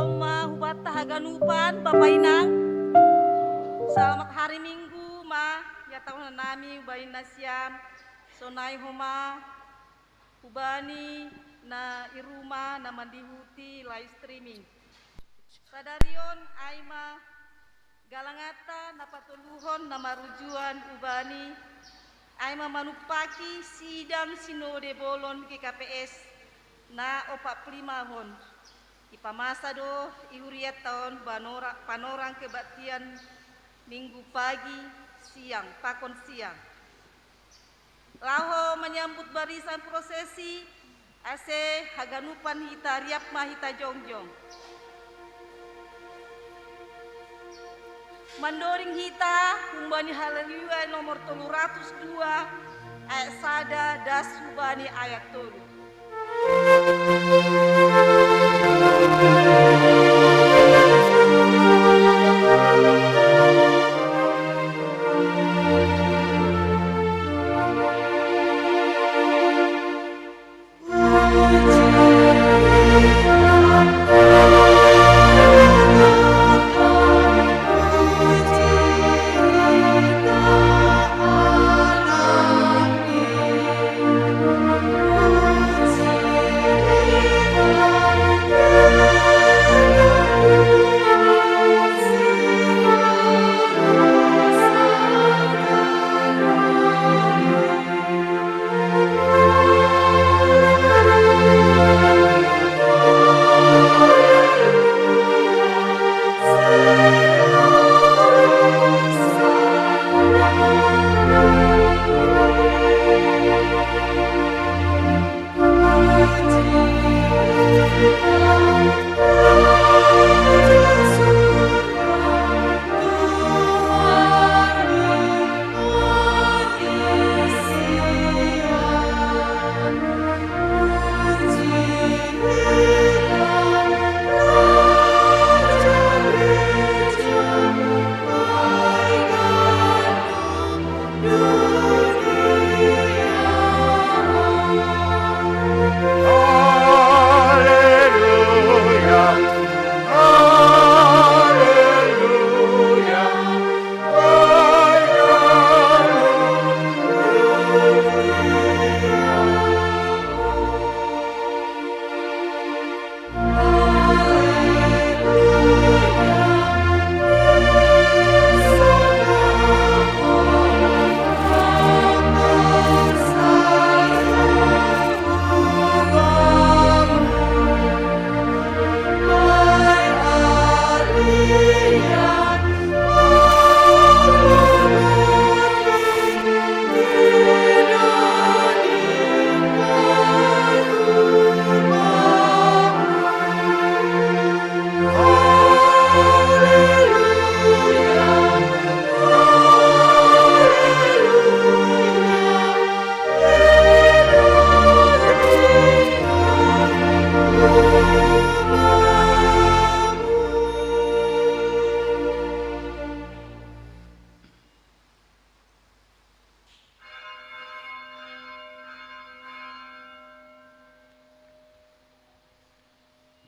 doma hubata haganupan Bapak Inang. Selamat hari Minggu ma ya tahun nami ubain nasyam sonai homa hubani na iruma na mandihuti live streaming. Sadarion aima galangata na patuluhon na marujuan ubani aima manupaki sidang sinode bolon KKPS na 45 hon. Ipamasa do ihuriat tahun panorang kebaktian Minggu pagi, siang, pakon siang. Laho menyambut barisan prosesi ase haganupan hita riap mahita jongjong. Mandoring hita humbani haleluya nomor 302 ayat sada das hubani ayat tolu.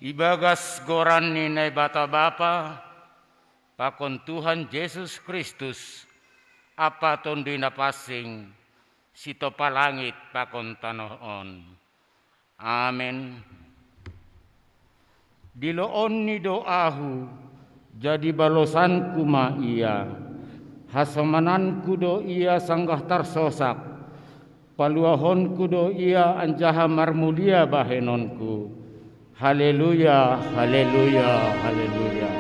Ibagas goran ninai bata bapa, pakon Tuhan Yesus Kristus, apa tondina pasing, sito palangit pakon tanoon. Amin. Diloon ni doahu, jadi balosanku ma ia, hasamananku do ia sanggah tarsosak, paluahonku do ia anjaha marmulia bahenonku. Haleluya, haleluya, haleluya.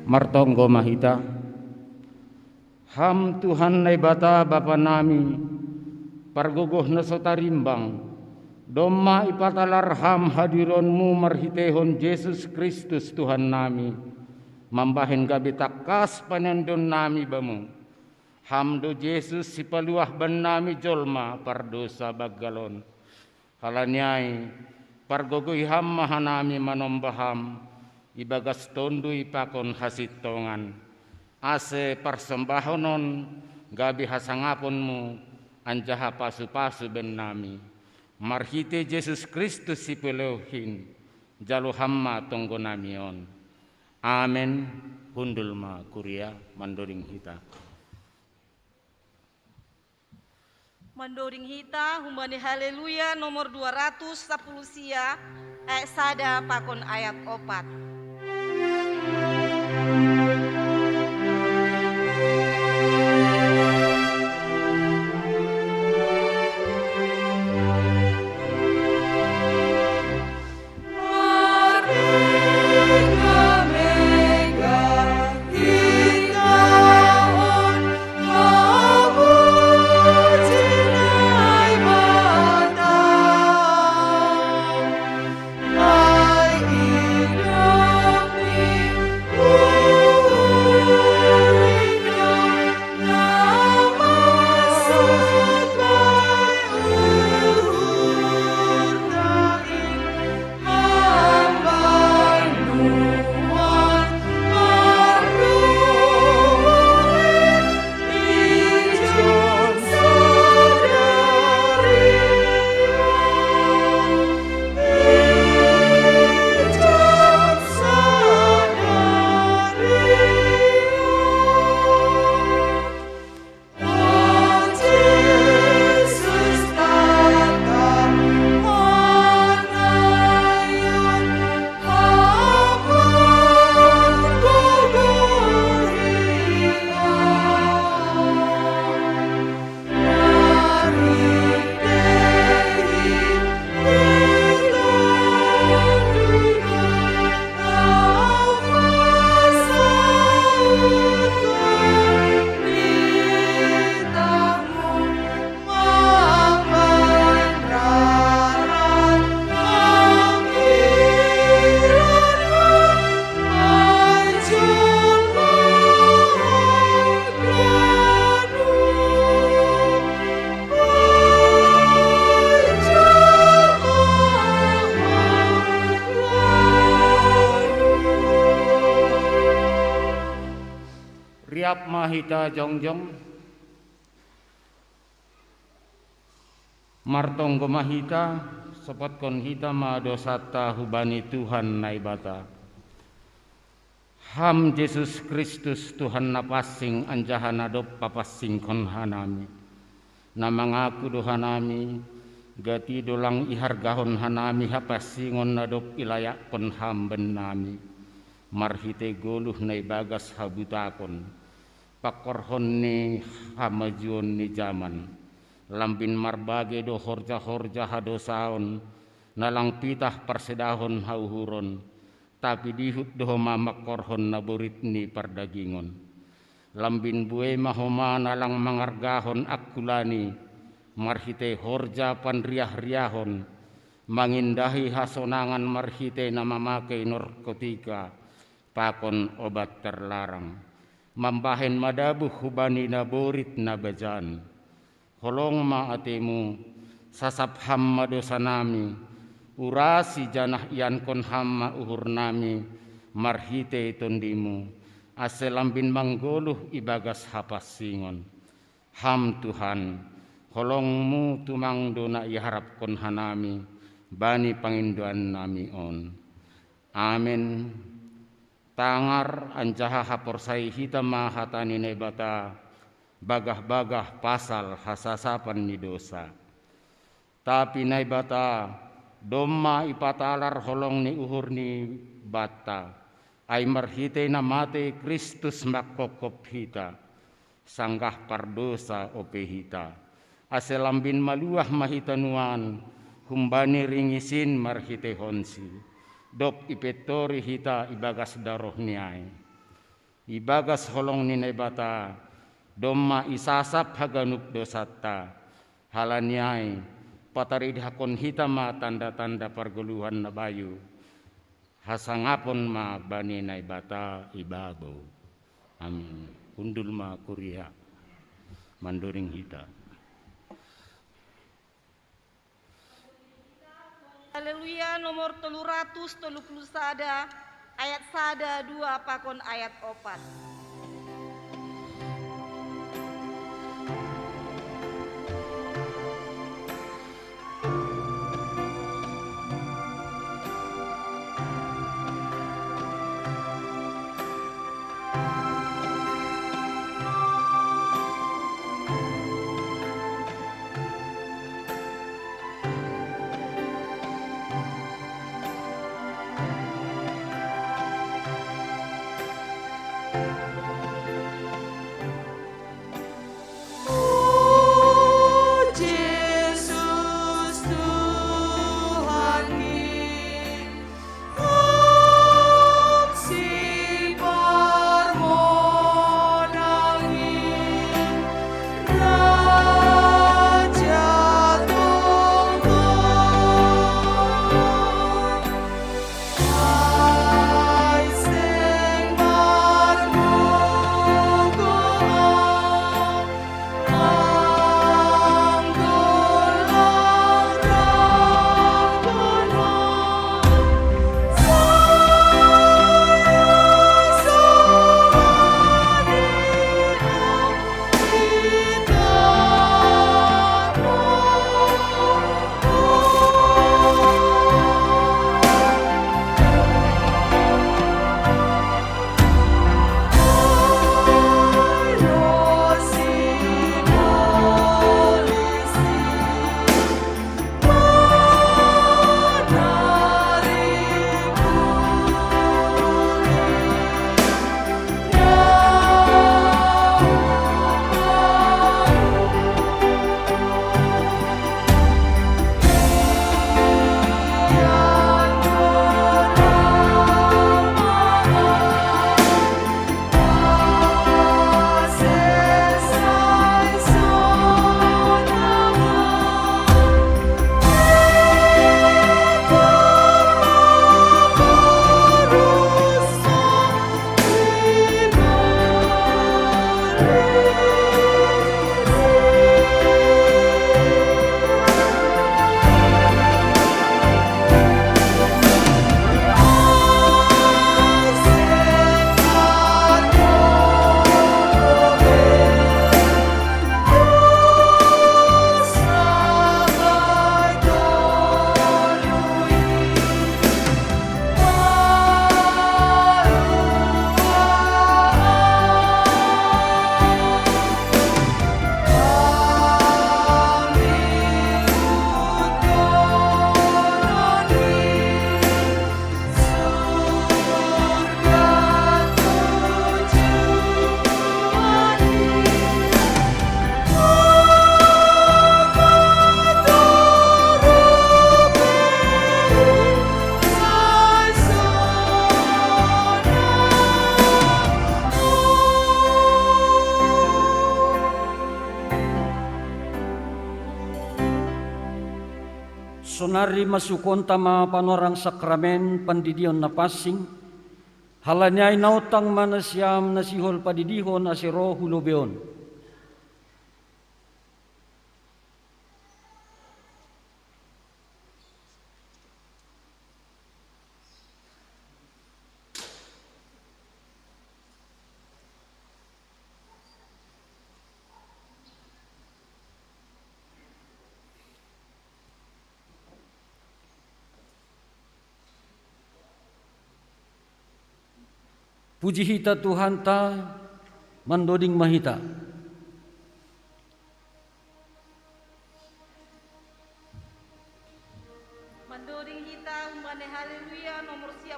Martonggo mahita, ham Tuhan nai bata bapa nami, pargogoh nasotarimbang, domma ipatalar ham hadironmu marhitehon Yesus Kristus Tuhan nami, mambahen gabi takas panendon nami bamu, Hamdo Yesus si paluah benami jolma pardosa bagalon. Halanyai pargogoi ham mahanami manombaham ibagas tondu ipakon hasitongan. Ase persembahonon gabi hasangaponmu anjaha pasu-pasu benami. Marhite Yesus Kristus si pelohin jalu hamma tonggo namion. Amen. Hundulma kuria mandoring hita. Mandoring hita humbani haleluya nomor 210 sia sada pakon ayat 4. Riap mahita jongjong martonggo mahita sopat kon hita ma dosata hubani Tuhan naibata. Ham Yesus Kristus Tuhan napasing anjahan adop papasing kon hanami. Namangaku dohanami gati dolang ihargahon hanami hapasingon adop ilayak kon ham benami. Marhite goluh naibagas habutakon. Pakorhon ni hamajuon ni zaman lambin marbage do horja-horja hadosaon nalang pitah persedahon hauhuron tapi dihut do mamakorhon naburit ni pardagingon lambin bue mahoma nalang mangargahon akulani marhite horja panriah-riahon mangindahi hasonangan marhite namamake narkotika pakon obat terlarang mambahen madabuh hubani naborit nabajan holong ma atemu sasap hamma dosanami urasi janah ian kon hamma uhur nami marhite tondimu aselambin manggoluh ibagas hapasingon ham Tuhan holongmu tumang dona iharap kon hanami bani panginduan nami on. Amen. Tangar anjaha haporsai hita mahatani nebata bagah-bagah pasal hasasapan ni dosa. Tapi naibata domma ipatalar holong ni uhur ni bata ay marhite na mate Kristus makokop hita sanggah pardosa ope hita aselambin maluah mahitanuan humbani ringisin marhite honsi. Dop ipetori hita ibagas daroh niay. Ibagas holong ni nebata domma isasap haganup dosata halanyai patarid hakon hita ma tanda-tanda perguluhan na bayu hasangapon ma bani nebata ibago. Amin. Undul ma kuria. Mandoring hita. Haleluya nomor 331 ayat sada 2 pakon ayat 4. Sonari masukon tama panorang sakramen pandidion na pasing, halanyay nautang manasyam nasihol padidihon asiro hulubeon. Puji hita Tuhan ta, mandoding mahita. Mandoding hita umbane haleluya nomor 4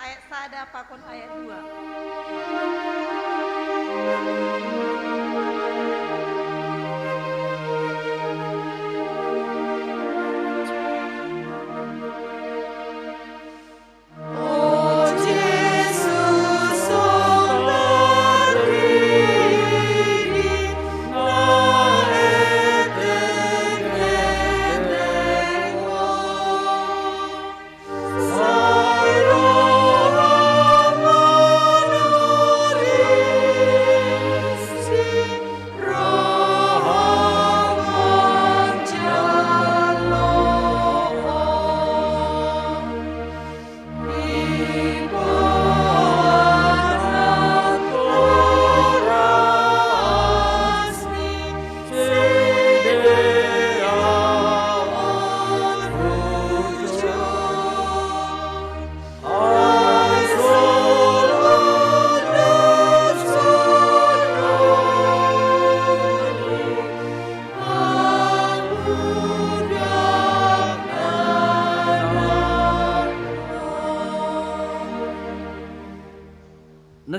ayat sada pakon ayat 2.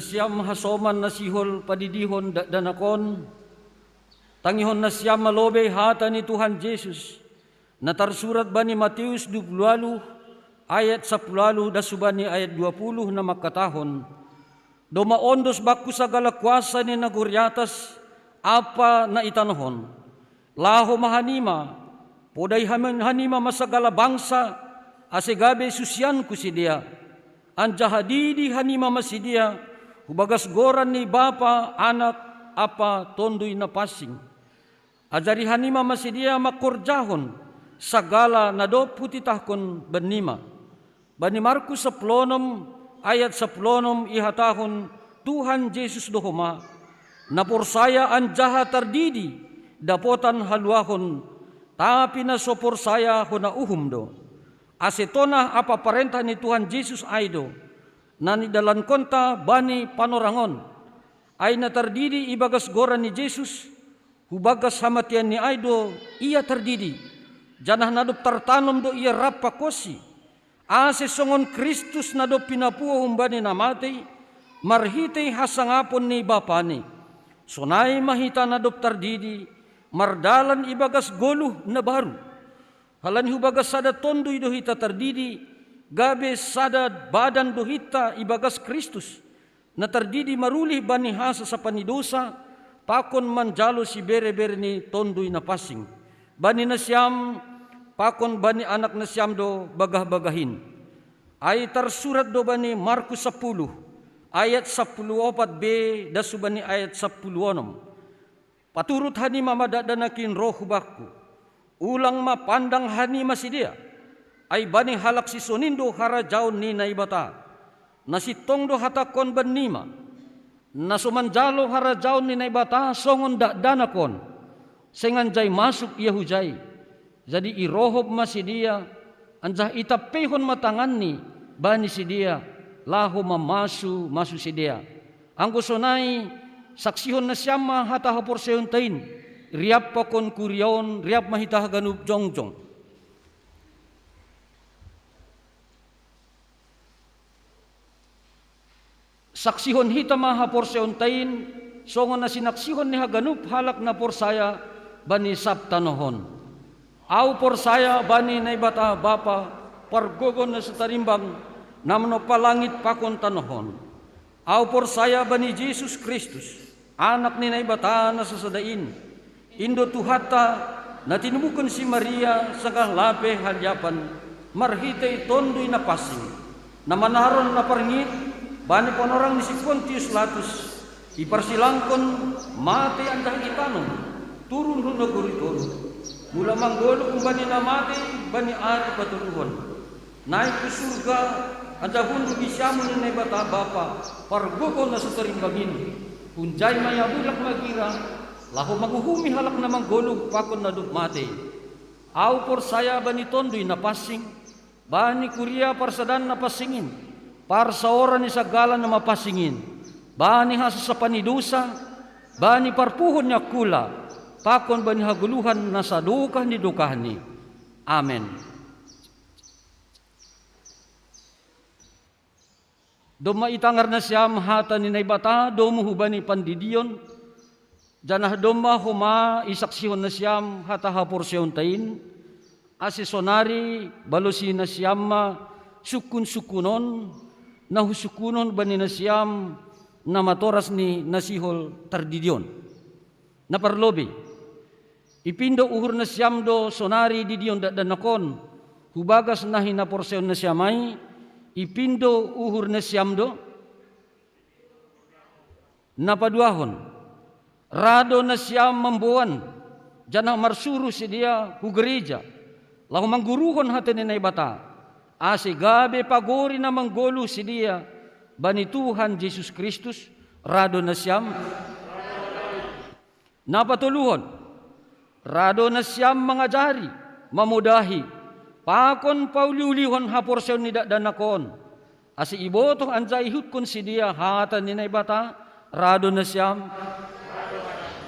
siyam hasoman nasihol padidihon danakon, tangihon na siyam malobe hata ni Tuhan Yesus, na tarsurat ba ni Mateus 20 ayat 10 dasuban ni ayat 20 na makatahon, domaondos baku sa galakwasa ni naguryatas apa na itanohon, laho mahanima, poday hanima masagala bangsa, asegabe susyan ku si dia, anja hadidi hanima masidia, hubagas goran ni Bapa, Anak, apa tondoy na pasing. Ajari hanima masidia makorjahon, sagala na do putitahkon benima. Bani Markus 10 ayat 10 ihatahon Tuhan Yesus dohoma, naporsaya anjaha tardidi, dapotan haluahon, tapi na soporsaya hona uhum do. Asetona apa perintah ni Tuhan Yesus aido, nani dalan konta bani panorangon, ay na tardidi ibagas goran ni Yesus, hubagas hamatian ni aido, iya tardidi, janah nadop tartanom do iya rapakosi, ase songon Kristus nadop pinapuo humbani namatay, marhitay hasangapon ni Bapani, sonay mahita nadop tardidi, mardalan ibagas goluh na baru, halan hubagas sada tondoy dohita tardidi, gabe sada badan dohita ibagas Kristus, na tardidi marulih bani hasa sa panidosa, pakon manjalo si bere-bere ni tondoy na pasing. Bani na siyam, pakon bani anak na siyam do bagah-bagahin. Ay tarsurat do bani Markus 10, ayat 14b, dasu bani ayat 16. Paturut hani mamadadanakin roh bakku, ulang mapandang hani masidia, ay bani halak si sonindo harajaon ni naibata, nasitong do hatakon benima, nasumanjalo harajaon ni naibata songon danakon, senganjay masuk iya hujay, jadi irohob masidia, anjah itapehon matangan ni bani sidia, laho masu sidia, anggo sonay saksihon na siyama hata haporseon tain, riap pakon kuryaon, riap mahitah ganup jongjong. Saksihon hita maha porseon tain, songon na sinaksihon ni haganup halak na porsaya bani sabtanohon. Au porsaya bani naibata Bapa, pargogon na sutarimbang, namno palangit pakon tanohon. Au porsaya bani Jesus Kristus, anak ni naibata na sasadain, indo tuhata na tinubukon si Maria sagah lape halyapan, marhitay tondoy na pasing, na manaron na parngit, bani ponorang ni si Pontius Latus, iparsilangkon mati andah itanong, turun huno guri-guri, mula manggolo kung bani na mati, bani ari patuluhon, naik ke surga, andah hundo bisyamu ni naibata Bapa, pargogo na sutarimbangin, punjay mayabulak magira, laho maguhumi halak na manggolog pakon na dugmate. Au porsaya bani tondoy na pasing, bani kuria parsadan na pasingin, parsa oran ni sagala na mapasingin, bani hasa sa panidusa, bani parpuhon niya kula, pakon bani haguluhan na sa dukah ni dukah ni. Amen. Doma itangar na siyam hata ni naibata, domo hubani pandidion, janah doma huma isaksihon na siyam hata haporsyon tain, asisonari balosi na siyam sukun-sukunon, nahusukunon bani na siyam na matoras ni nasihol tardidion. Naparlobi, ipindo uhur na siyam do sonari didion danakon, hubagas na hinaporsyon na siyamay, ipindo uhur na siyam do, napaduahon, rado na siyam mambuan, janang marsuru si dia hu gereja, lahu mangguruhon hati ni naibata, ase gabe pagori na manggolu si dia, bani Tuhan Yesus Kristus, rado na siyam, napatuluhon, rado na siyam mangajari, mamudahi, pakon pauliulihon haporsyon ni danakon, ase iboto anjay hutkon si dia hata ni naibata, rado na siyam,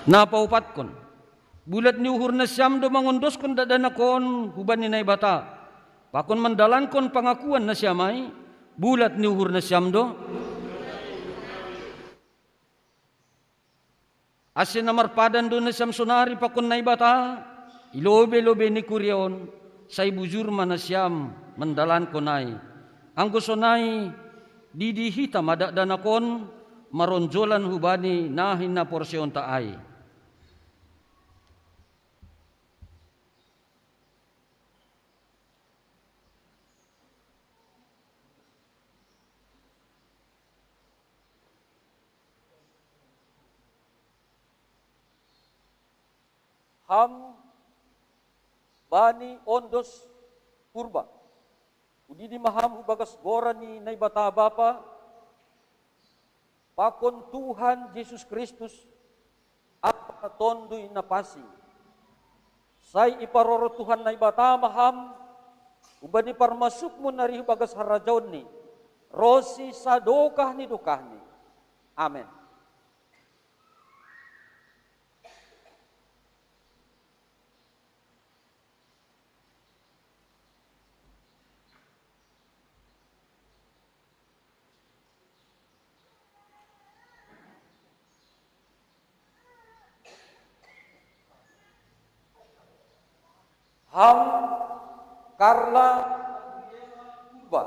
napaupatkon, bulat ni uhur na siyam do mangondoskon danakon huban ni naibata, pakon mandalankon pangakuan na siyamay, bulat ni uhur na siyam do, Ase namarpadan do na siyam sonari pakon na ibata, ilobe-lobe ni kuryaon, sa ibujur man na siyam, mandalan ko na'y. Ang gusto na'y, didihita madakdanakon, maronjolan hubani nahin na porsyon taay. Ham bani ondos purba. Udi di maham hubagas gora ni naibata bapa. Pakon Tuhan Yesus Kristus at tondoy na pasi. Say iparoro Tuhan naibata maham. Ubani parmasuk mo na rin hubagas harajaw ni. Rosi sa dokah ni. Amen. Ham Carla Kuba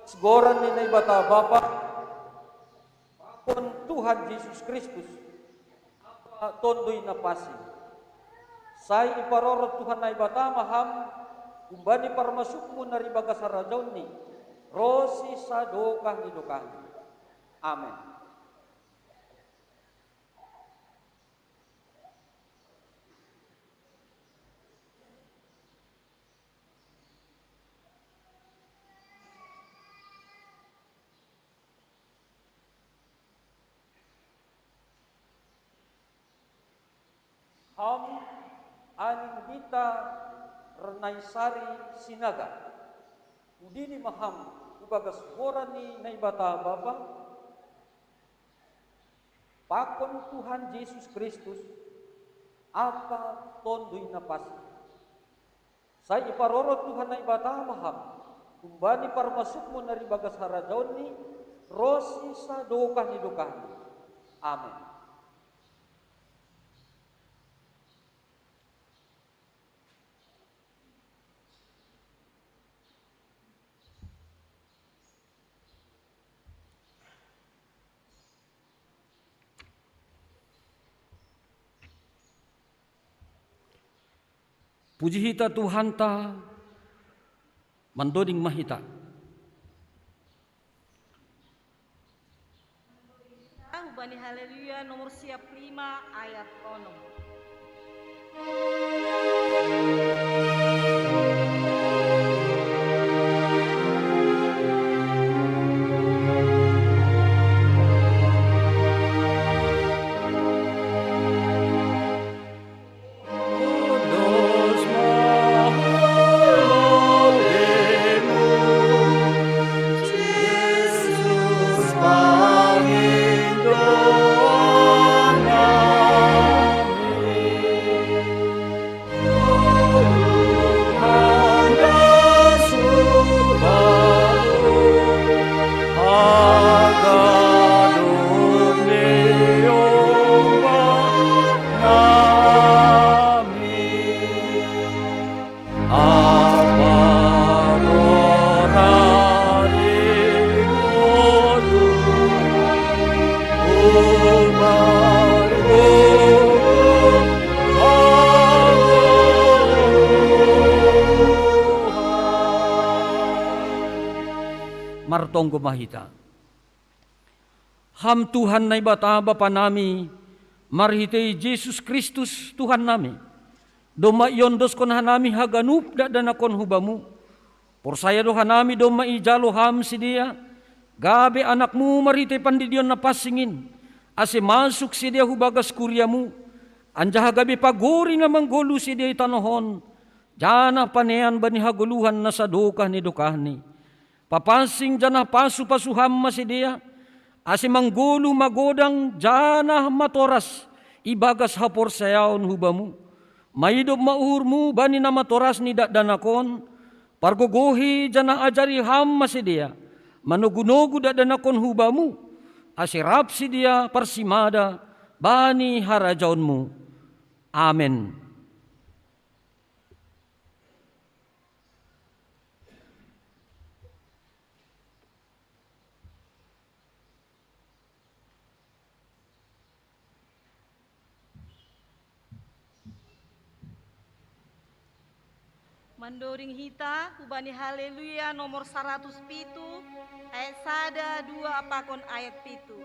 Segoran ni naibata bapa pakon Tuhan Yesus Kristus tondoy na pasi. Say iparorot Tuhan naibata maham kumbani parmasuk mo na ribaga sa rajaw ni rosi sa dokah ni. Amen. Ham aning bita Renaisari Sinaga. Udi ni maham ubagas gora ni naibata bapa. Pakon Tuhan Yesus Kristus apa tondoy na pasi. Say iparoro Tuhan naibata maham. Kumbani parmasuk mo na ribagas harajaw ni rosi sa dokah ni. Amen. Puji hita Tuhan ta mandoding mahita. Ubani haleluya nomor siap 5 ayat 6. Martong gumahita. Ham Tuhan na ibata bapa nami, marhitay Jesus Kristus Tuhan nami. Doma yondos kon hanami haganup da danakon hubamu. Porsaya do hanami doma ijalo ham si dia. Gabe anakmu marhitay pandidion na pasingin. Ase masuk si dia hubagas kuryamu. Anjaha gabi pagori nga manggolu si dia itanohon. Jana panean bani haguluhan na sa dokah ni. Papasing janah pasu-pasuham masidia, asi manggulu magodang janah matoras, ibagas hapor sayaon hubamu. Maidop maurmu bani na matoras ni dakdanakon, pargogohi janah ajari ham masidia, manugunogu dakdanakon hubamu, asirapsi dia persimada bani harajaunmu. Amin. Mandoring hita kubani haleluya nomor 100 pitu ayat sada 2 pakon ayat pitu.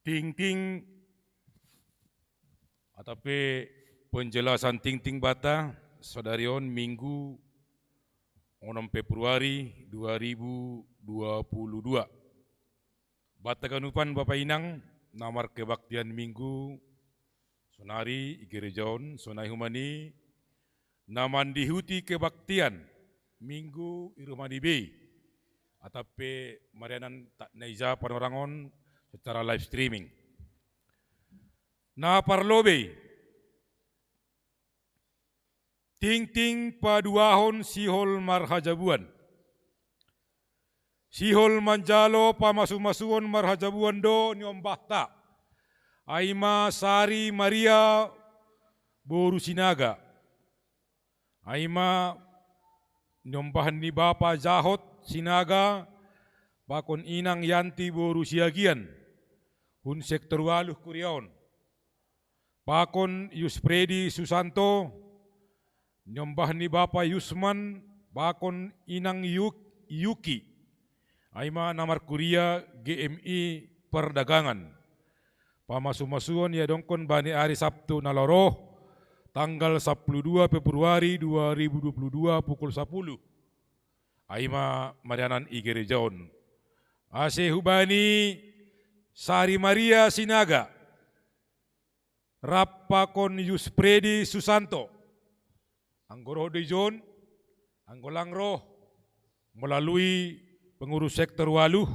Ting-ting, atape penjelasan ting-ting bata, Saudarion Minggu 6 Februari 2022. Bata kanupan Bapak Inang, namar kebaktian Minggu, sonari gerejaon, sonai humani, naman dihuti kebaktian Minggu irumani bay, atape marianan tak naiza panorangon, secara live streaming. Na parlobe, ting-ting paduahon sihol marhajabuan. Sihol manjalo pamasu-masuon marhajabuan do nyombahta. Aima Sari Maria Boru Sinaga. Aima nyombahan ni Bapa Jahot Sinaga. Bakon Inang Yanti Boru Siagian. Hun sektor waluh kuriaon. Pakon Yuspredi Susanto, nyombah ni Bapa Yusman, bakon Inang Yuki, aima namar kuria GMI Perdagangan. Pamasu-masuon ya dongkon bani hari Sabtu naloroh, tanggal 12 Februari 2022 pukul 10. Aima Marianan Igerejaon. Ase hubani Sari Maria Sinaga. Rappakon Yuspredi Susanto. Anggoro Dejon, Anggolang Roh, melalui pengurus sektor Waluh,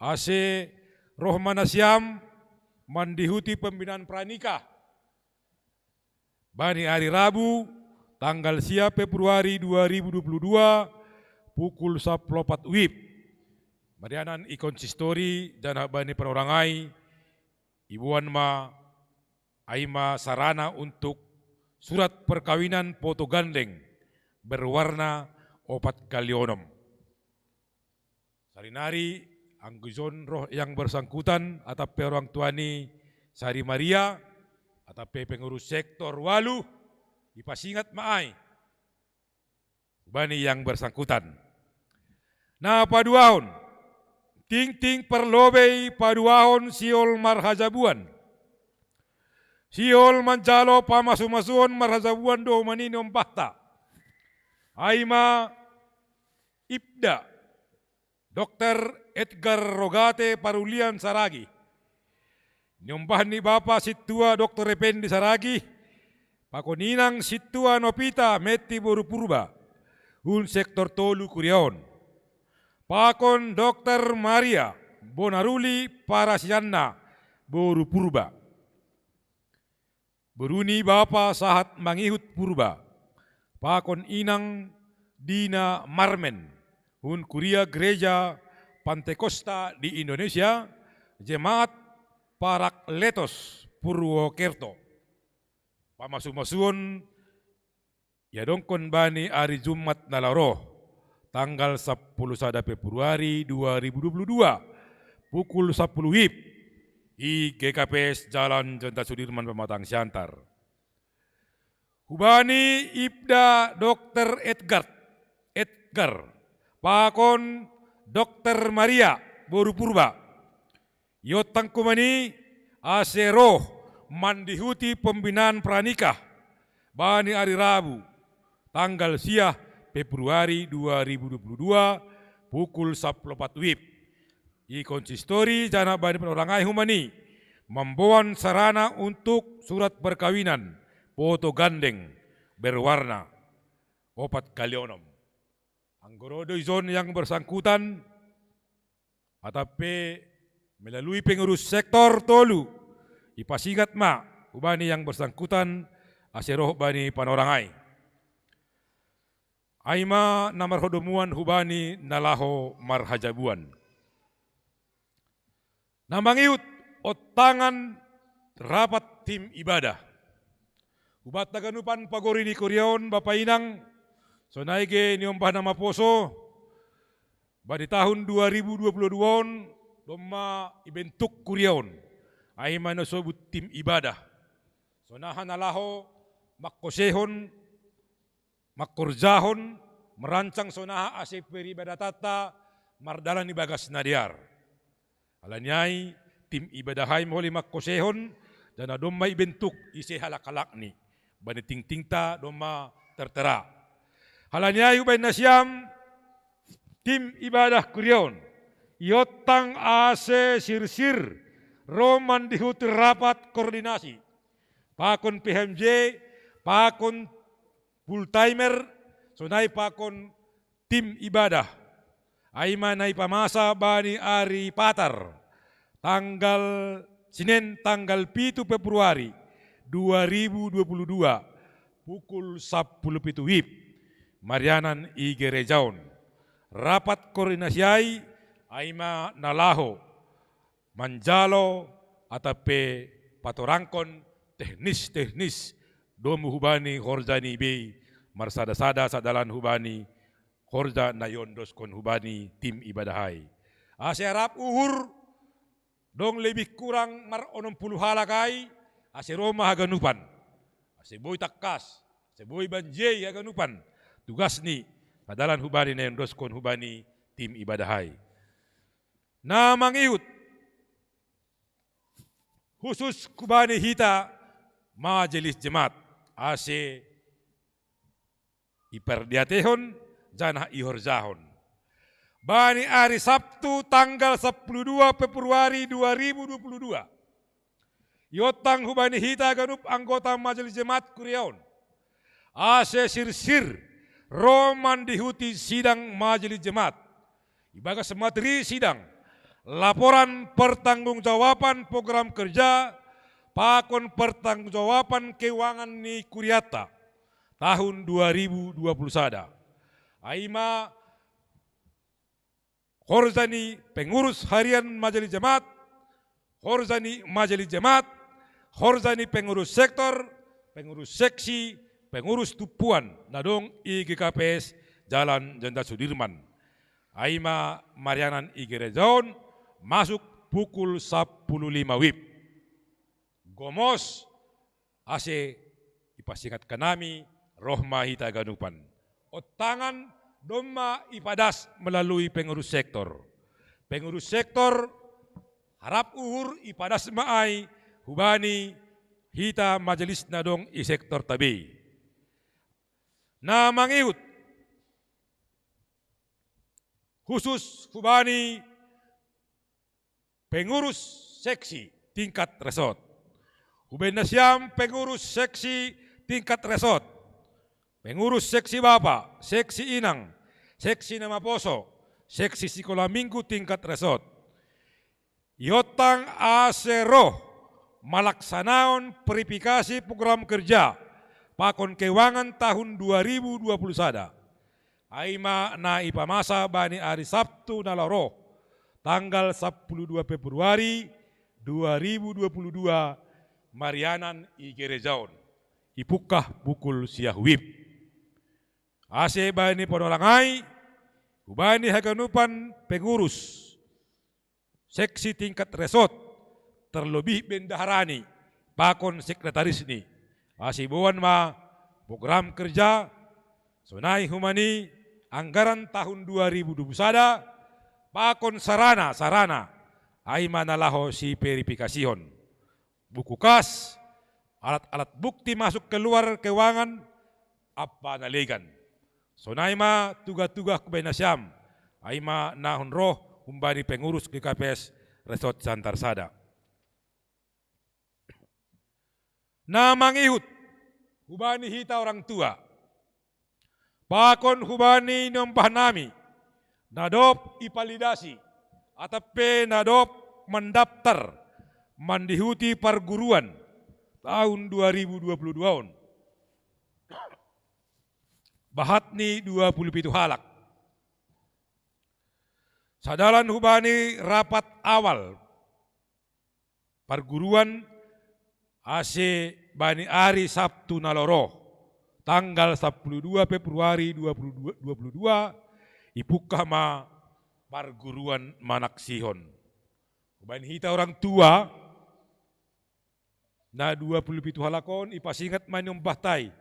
Ase Rohmana Siam, Mandihuti Pembinaan Pranikah. Bani hari Rabu, tanggal 10 Februari 2022, pukul 14 WIB. Marianan ikonsistori dan bani perorangai, ibuan ma Aima sarana untuk surat perkawinan foto gandeng berwarna 4 kalionom. Sarinari angguzon roh yang bersangkutan atape orang tuani Sari Maria atape pengurus sektor Waluh ipasingat maai bani yang bersangkutan. Nah paduahon ting perlobei paduahon siol marhajabuan. Siol manjalo pamasu-masuon marhajabuan do maninom bahta. Aima Ibda Dr. Edgar Rogate Parulian Saragi. Nyombahan ni Bapa Situa Dr. Rependi Saragi. Pakoninang Situa Nopita Meti Boru Purba. Un sektor Tolu Kuriaon. Pakon Dr. Maria Bonaruli Parasianna Boru Purba. Beruni Bapa Sahat Mangihut Purba. Pakon Inang Dina Marmen. Un Kuria Gereja Pantekosta di Indonesia. Jemaat Parakletos Purwokerto. Pamasu-masuon ya dongkon bani hari Jumat nalaro tanggal 10 Februari 2022 pukul 10 WIB di GKPS Jalan Jenderal Sudirman Pematang Siantar. Hubani Ibda Dr. Edgar Pakon Dr. Maria Boru Purba Yotang kumani Aseroh Mandihuti Pembinaan Pranikah bani hari Rabu tanggal 10 Februari 2022 pukul 14 WIB. I konsistori jana bani perorangai humani membawan sarana untuk surat perkawinan foto gandeng berwarna 4 kalionom. Anggoro zon yang bersangkutan atape melalui pengurus sektor Tolu ipasingat ma ubani yang bersangkutan aseroh bani panorangai. Aima namar hodomuan hubani nalaho marhajabuan. Namangiut otangan rapat tim ibadah. Ubat taganupan pagori ni Kuriaon Bapak Inang sonaige niombah nama poso badi tahun 2022 doma ibentuk Kuriaon. Aima nasobut tim ibadah. Sonahan nalaho makkosehon makkorjahon merancang sonaha asep peribadatata mardalan ni bagas nadiar. Alanyai tim ibadahai mohli makkosehon dan domma bentuk isi halakalak ni bani ting-tingta domma tertera. Halanyai ubay nasyam tim ibadah Kuriaon iotang ase sirsir roman dihutir rapat koordinasi pakon PMJ pakon full timer sonai pakon tim ibadah aima nai pamasa bani ari patar tanggal Senin tanggal 7 Februari 2022 pukul 10 WIB Marianan Igerejaon rapat koordinasi aima nalaho manjalo atape patorangkon teknis domu hubani horjani be marsada-sada sadalan hubani horja nayon doskon hubani tim ibadahai. Ase harap uhur dong lebih kurang mar 60 halakai ase Roma haganupan. Ase boy takkas, ase boy banjei haganupan. Tugas ni sadalan hubani nayon doskon hubani tim ibadahai. Na mangiut khusus kubani hita majelis jemaat ase iperdiatehon janah ihorzahon. Bani hari Sabtu tanggal 12 Februari 2022. Yotang hubani hita ganup anggota Majelis Jemaat Kuriaon. Ase sir roman dihuti sidang Majelis Jemaat. Ibagas materi sidang. Laporan pertanggungjawaban program kerja pakon pertanggungjawaban keuangan ni Kuriata tahun 2020 sada. Aima Horzani pengurus harian Majelis Jemaat, Horzani Majelis Jemaat, Horzani pengurus sektor, pengurus seksi, pengurus tupuan nadong IGKPS Jalan Jenderal Sudirman. Aima Marianan Igerezaon masuk pukul 10.05 WIB. Gomos ase ipasingkat kanami rohma hita ganupan. Otangan doma ipadas melalui pengurus sektor. Pengurus sektor harap uhur ipadas maai hubani hita majelis nadong i sektor tabi. Na mangiut khusus hubani pengurus seksi tingkat resort. Huben nasyam pengurus seksi tingkat resort. Pengurus seksi Bapak, seksi Inang, seksi Nama Poso, seksi Sekolah Minggu tingkat resort. Yotang asero malaksanaon verifikasi program kerja pakon keuangan tahun 2020 sada. Aima na ipamasa bani hari Sabtu nalaro tanggal 12 Februari 2022 Marianan Igerezaon. Ipukah pukul siah wib. Ase bani ponolangai, ubani haganupan pengurus seksi tingkat resort terlebih bendaharani pakon sekretaris ni. Ase buan ma program kerja sonai humani anggaran tahun 2020 sada pakon sarana aima nalaho si verifikasihon. Buku kas, alat-alat bukti masuk keluar keuangan apa nalegan. Sonaima tugas-tugas kebenasyam, aima nahon roh umbani pengurus GKPS Resort Santarsada. Na mangihut hubani hita orang tua, pakon hubani nombah nami, nadop ipalidasi, atape nadop mendaftar mandihuti perguruan tahun 2022 on. Bahatni 27 halak. Sadalan hubani rapat awal perguruan ase bani hari Sabtu naloro tanggal 12 Februari 2022 ipukah ma perguruan Manaksihon. Hubani hita orang tua na 27 halakon ipasingat manyong bahtai.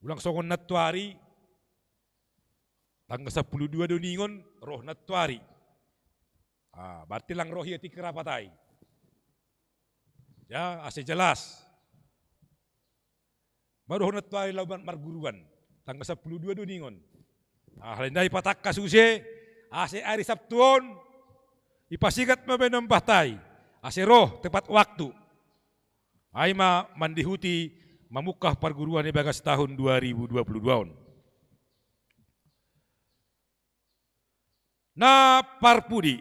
Ulang songon natuari, tanggal 12 doningon, roh natuari. Berarti lang roh yati kerapatai. Ya, ase jelas. Baru natuari lawan marguruan, tanggal 12 doningon. Halindai patak kasuse, ase hari Sabtuon, ipasigat mabenong bahtai. Ase roh tepat waktu. Aima mandihuti memukah perguruan ibagas tahun 2022 on. Na parpudi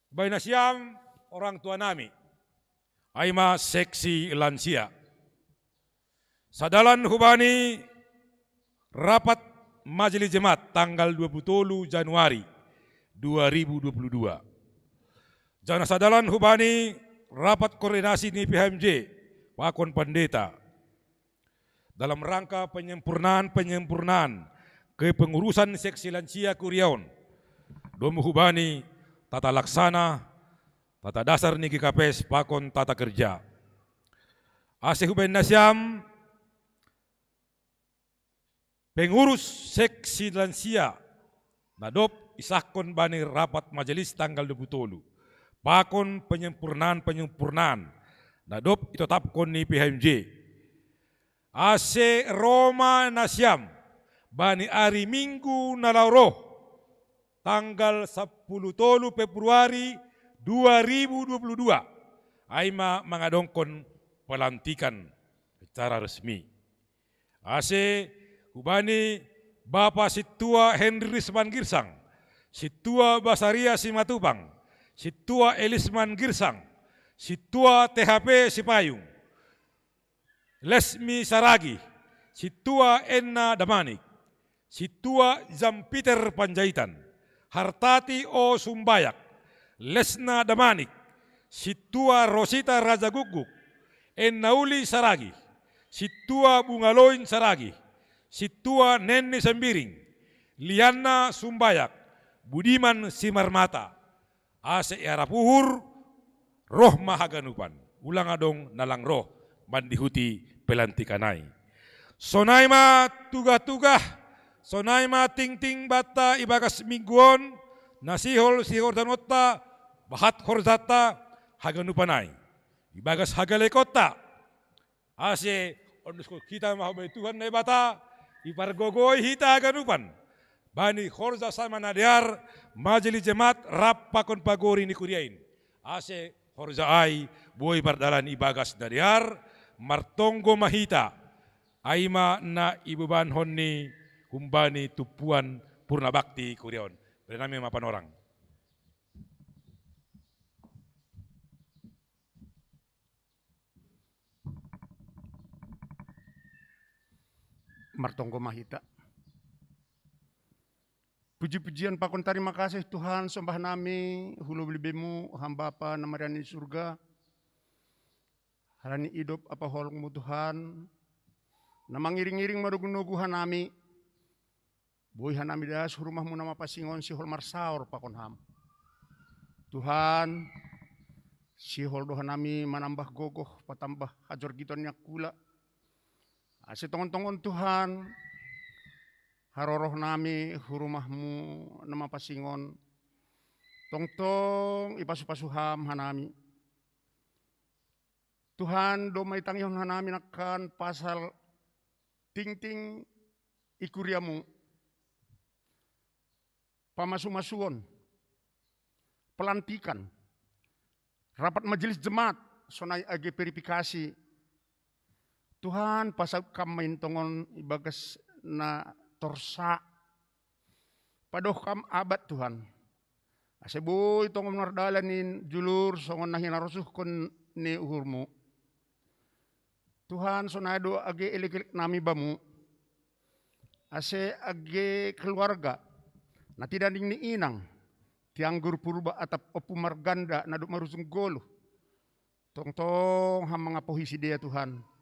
bayna siam orang tua nami aima seksi lansia sadalan hubani rapat Majelis Jemaat tanggal 20 Januari 2022 jana sadalan hubani rapat koordinasi ni PHMJ Pakon Pendeta dalam rangka penyempurnaan kepengurusan seksi lansia Kuriaon domu hubani tata laksana tata dasar ni GKPS pakon tata kerja ase huben nasyam pengurus seksi lansia nadop isahkon bani rapat majelis tanggal 20 pakon penyempurnaan nadop itatapkon ni PHMJ. Ase Roma nasyam bani ari Minggu nalauro tanggal 10 Februari 2022 aima mangadongkon pelantikan secara resmi. Ase hubani Bapak Situa Henry Risman Girsang, Situa Basaria Simatupang, Situa Elisman Girsang, Situa THP Sipayung, Lesmi Saragi, Situa Enna Damanik, Situa Zampiter Panjaitan, Hartati O Sumbayak, Lesna Damanik, Situa Rosita Raja Guguk, Ennauli Saragi, Situa Bungaloin Saragi, Situa Neni Sembiring, Liana Sumbayak, Budiman Simarmata, Ase Arapuhur, Roh Mahaganupan, ulang adong nalang roh, mandihuti pelantikanai. Sonaima tuga-tuga, sonaima ting-ting bata ibagas mingguon, nasihol sihor danota, bahat horzata, haganupanai. Ibagas hagalekota, ase ondusko kita mahabay Tuhan na bata, ipargogoy hita haganupan. Bani horza sama nadiar, majeli jemaat rap pakon pagori ni kuriain. Ase horza ay buhay pardalan ibagas nadiar, martonggo mahita, aima na ibubanhon ni kumbani tupuan purna bakti kuriaon. Bernami mapanorang. Martonggo mahita. Puji-pujian pakon terima kasih Tuhan sembah nami hulu belibemu hamba apa namarian di surga. Harani hidup apa holongmu Tuhan. Namangiring-iring madugunuguhan nami. Boy hanami das rumahmu nama pasingon si hol marsaur pakon ham. Tuhan si hol dohan nami manambah gogoh patambah hajor gitonnya kula. Ase tongon-tongon Tuhan, haroroh nami hurumahmu nama pasingon, tong-tong ipasu-pasuham hanami. Tuhan domai tangihon hanami nakan pasal ting-ting ikuriamu, pamasu-masuon, pelantikan, rapat majelis jemaat, sonai age verifikasi. Tuhan pasal kamain tongon ibagas na torsa. Padoh kam abad Tuhan. Aseboy tongon nardalanin julur songon nahin narosuh kon ni uhurmu. Tuhan sonado age elik nami bamu. Ase age keluarga. Na tidak ni inang. Tianggur purba atap opu marganda naduk marusung golo. Tong-tong ham mengapohisi dia Tuhan.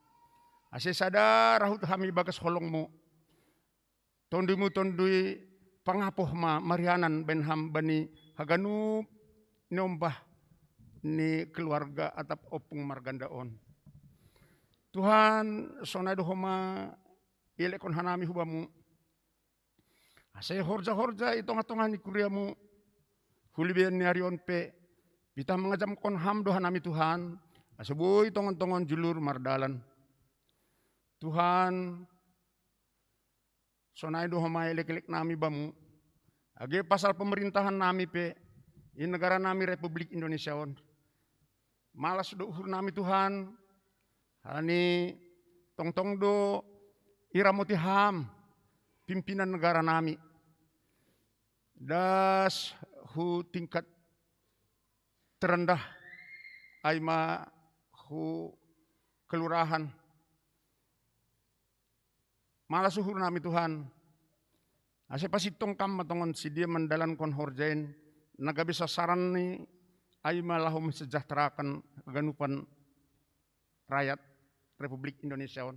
Ase sadar rahut hami bagas holongmu. Tondumu tondui pangapoh ma marianan ben ham bani haganu nombah ni keluarga atap opung margandaon. Tuhan sonado homa ilekon hanami hubamu. Ase horja-horja itong-atongan ni kuriamu. Hulibian ni arion pe. Kita mengajam kon ham dohanami Tuhan. Ase boy tongon-tongon julur mardalan. Tuhan, sonai doh hamai lek-lek nami bamu, age pasal pemerintahan nami pe, in negara nami Republik Indonesia on, malas do uhur nami Tuhan, hani tong-tong do iramuti ham, pimpinan negara nami, das hu tingkat terendah, aima hu kelurahan. Malas suhur nami Tuhan. Ase pasitong kam matongon si dia mendalan kon horjain. Naga bisa saran ni ay malahum sejahterakan ganupan rakyat Republik Indonesia on.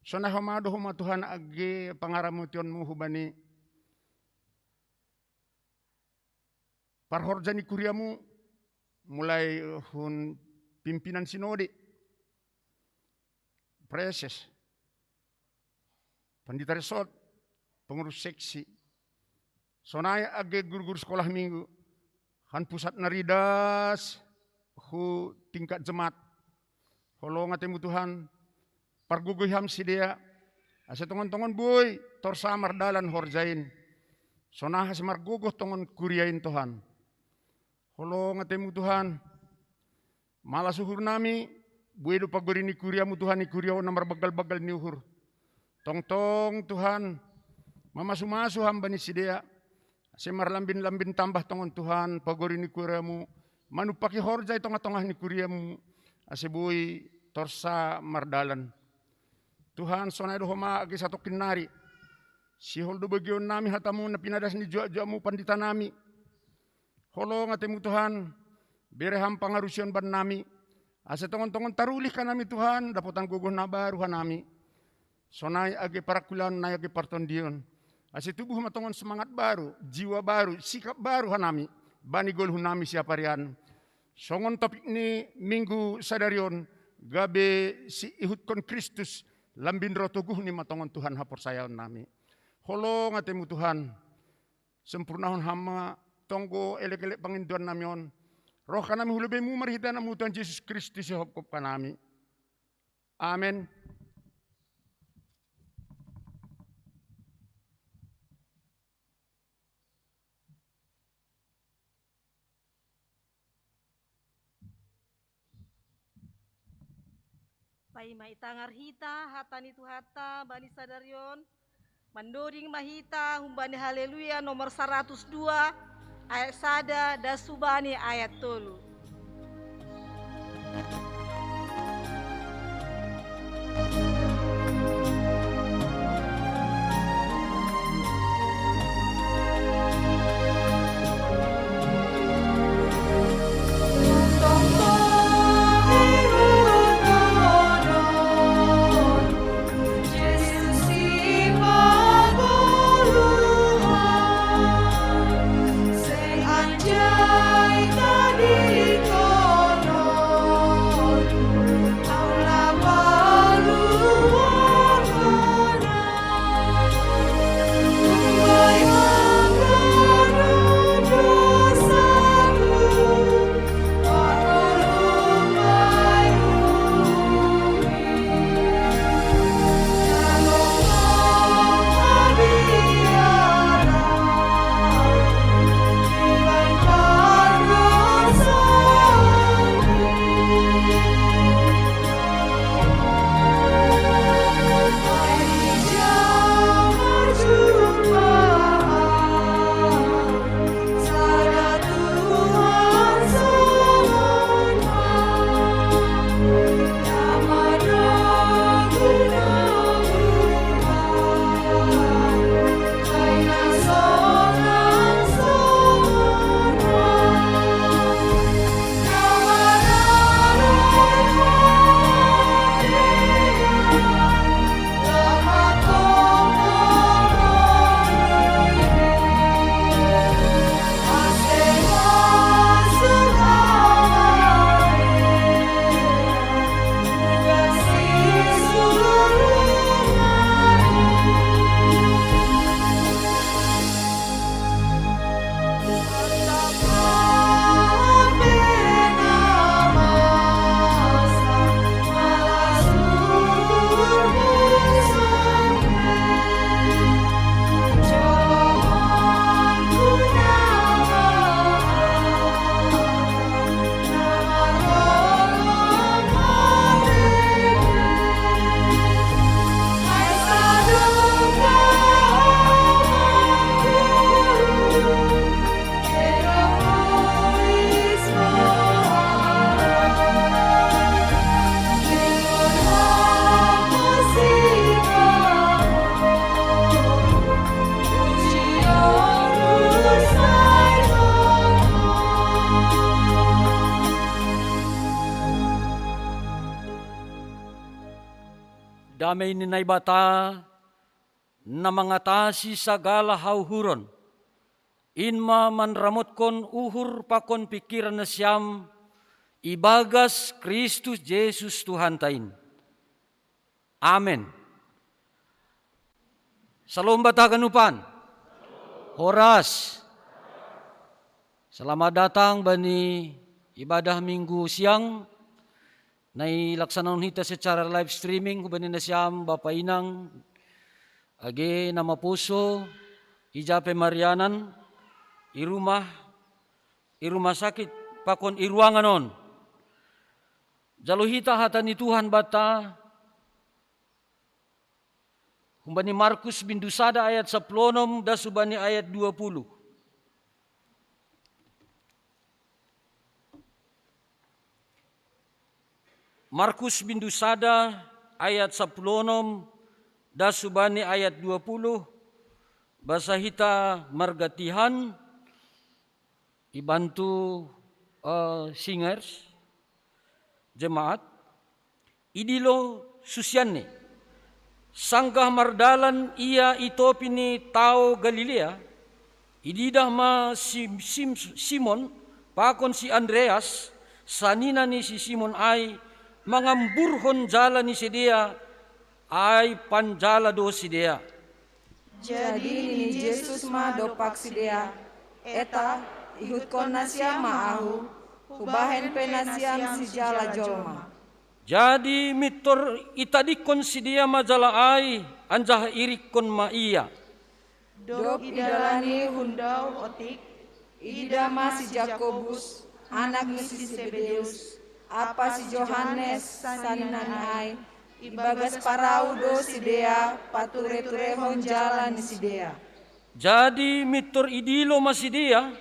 So na humado huma Tuhan agi pangaramution mo hubani. Parhorjani kuriamu mulai hun pimpinan sinode. Preses. Pandita resort, pengurus seksi. Sonaya age guru-guru sekolah minggu. Han pusat naridas, hu tingkat jemaat. Holong atemu Tuhan, parguguham si dia, asa tongon-tongon boy, torsa mardalan horjain, sonah si marguguh tongon kuriain Tuhan. Holong atemu Tuhan, malah suhur nami, boy do pagorini kuriamu Tuhan, ni kuriaw na marbagal-bagal ni uhur. Tong-tong Tuhan, mamasu-masu hamba ni si dia, asa marlambin-lambin tambah tongon Tuhan, pagorini kuriamu, manupaki horjay tongah-tongah ni kuriamu, asa boy torsa mardalan. Tuhan sonay do homa agi satu kinari. Si holdo bagion nami hatamu na pinadas ni jua-juamu pandita nami. Holong atemu Tuhan, bereham pangarusion ban nami. Asa tongon-tongon tarulih ka nami Tuhan, dapotan guguh na baru nami. Sonay agi parakulan na agi partondion. Asa tubuh matongon semangat baru, jiwa baru, sikap baru nami. Bani golhu nami siapa rian. Songon topik ni minggu sadarion, gabe si ihut kon Kristus, lambin rotoguh ni matongon Tuhan hapor sayaon nami. Holong atemu Tuhan, sempurnahon hama tonggo elek-elek panginduan namion. Roh kanami hulubemu marhita namu Tuhan Yesus Kristus hopkop kanami. Amin. Pai maitangar hita, hatani tu hata, bani sadarion, mandoding mahita, humbani haleluya nomor 102, ayat sada, dasubani ayat tolu. Damay ni naibata na mangatasi sagala hauhuron. Inma manramot kon uhur pakon pikiran na siyam, ibagas Kristus Jesus Tuhan tain. Amen. Salom bataganupan. Horas. Selamat datang bani ibadah minggu siang Nailaksanan hita secara live streaming kubanin na siyam Bapak Inang age nama puso ijape Marianan irumah sakit pakon iruanganon jaluhita hata ni Tuhan bata kumbani Markus bindusada ayat 10 dasubani ayat 20. Markus bindusada ayat 10 dasubani ayat 20 basa hita margatihan ibantu singers jemaat idilo susyanne sanggah mardalan ia itopini tao Galilea ididah ma Simon pakon si Andreas sanina ni si Simon ay mangamburhon jala ni sedia ay panjala do sedia. Jadi ni Yesus ma dopak sedia eta ihutkon nasia maahu hubahen penasiam si jala jolma. Jadi mitor itadikon sedia majala ay anjah irikon ma iya. Dok idalani hundau otik idama si Jakobus anak ni si Zebedeus apa si Johannes saninanay ibagas paraudo si Dea pature-turehon jalan si Dea. Jadi mitor idilo ma si Dea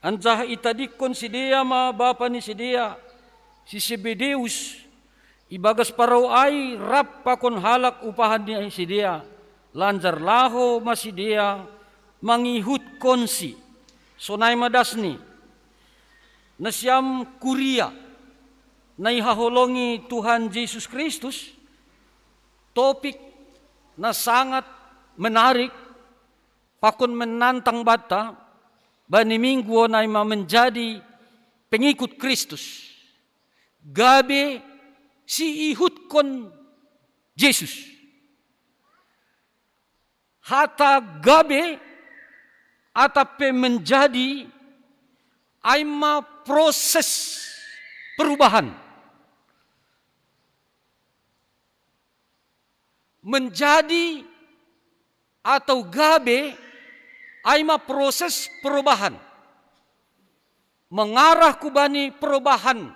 anjah itadikon si Dea ma bapa ni si Dea si Zebedeus ibagas parau ay rap pakon halak upahan ni si Dea lanjar laho ma si Dea mangihut konsi sonay madasni nasyam kuria naihaholongi Tuhan Yesus Kristus, topik na sangat menarik, pakon menantang bata, bani minggu na menjadi pengikut Kristus. Gabe si ihutkon Yesus. Hata gabe atape menjadi aima proses perubahan. Menjadi atau gabe aima proses perubahan mengarah kubani perubahan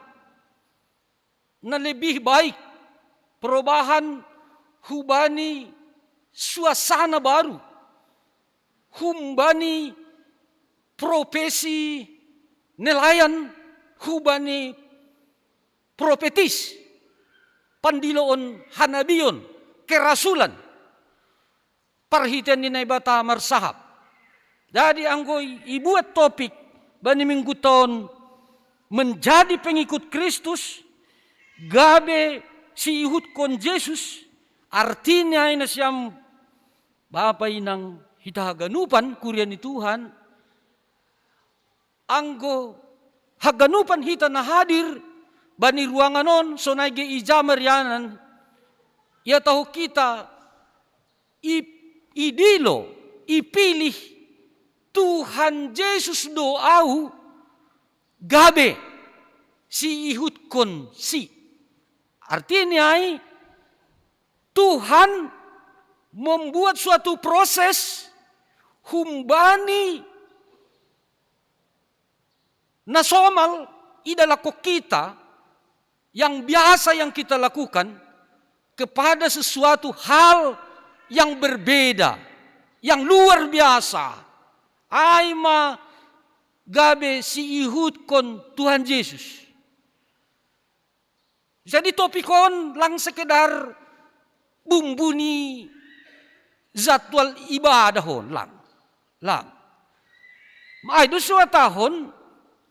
na lebih baik, perubahan hubani suasana baru, humbani profesi nelayan, hubani profetis, pandiloon hanabion, kerasulan, parhitian ni naibata marsahap. Jadi anggoy ibuat topik bani minggu tahun menjadi pengikut Kristus, gabe si ihutkon Yesus, artinya ina siyam Bapa inang hitahaganupan kurian ni Tuhan, anggo haganupan hita na hadir bani ruanganon sonage ijamar yanan ya tahu kita idilo ipilih Tuhan Yesus doau gabe si ihutkon si artinya ay Tuhan membuat suatu proses humbani nasomal idalako kita yang biasa yang kita lakukan kepada sesuatu hal yang berbeda, yang luar biasa. Aima gabe si ihutkon Tuhan Yesus. Jadi topikon lang sekedar bumbuni jadwal ibadahon lang. Ay do tahun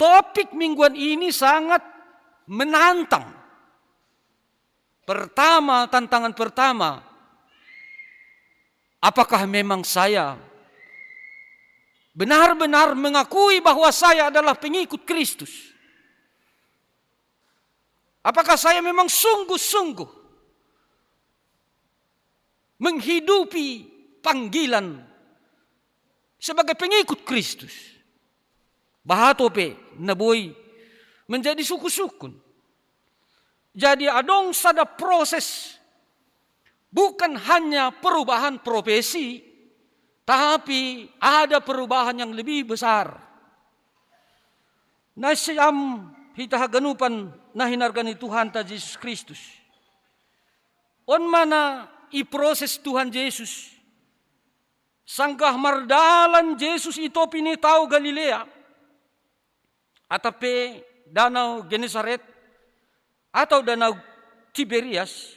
topik mingguan ini sangat menantang. Pertama, tantangan pertama, apakah memang saya benar-benar mengakui bahwa saya adalah pengikut Kristus? Apakah saya memang sungguh-sungguh menghidupi panggilan sebagai pengikut Kristus? Bahatope naboy menjadi suku-sukun. Jadi adong sada proses, bukan hanya perubahan profesi, tapi ada perubahan yang lebih besar. Nasyam hita haganupan na hinargani Tuhan ta Yesus Kristus. On mana iproses Tuhan Yesus. Sanggah mardalan Yesus ito pinitao Galilea. Atape danau Genesaret atau danau Tiberias.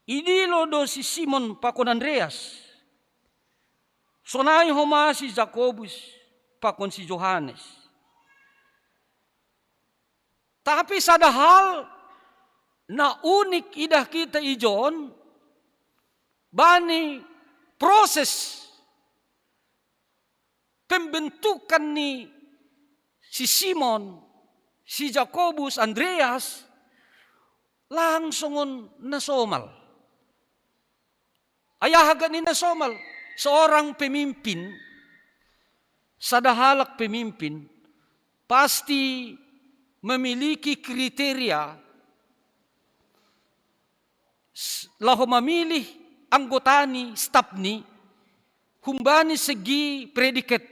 Idilo do si Simon pakon Andreas. Sonay homa si Jacobus pakon si Johannes. Tapi sada hal na unik idah kita ijon, bani proses pembentukan ni si Simon, si Jacobus, Andreas, langsungon nasomal. Ayahagan ni nasomal, seorang pemimpin, sadahalak pemimpin, pasti memiliki kriteria laho memilih anggota ni, staf ni, humbani segi predikat,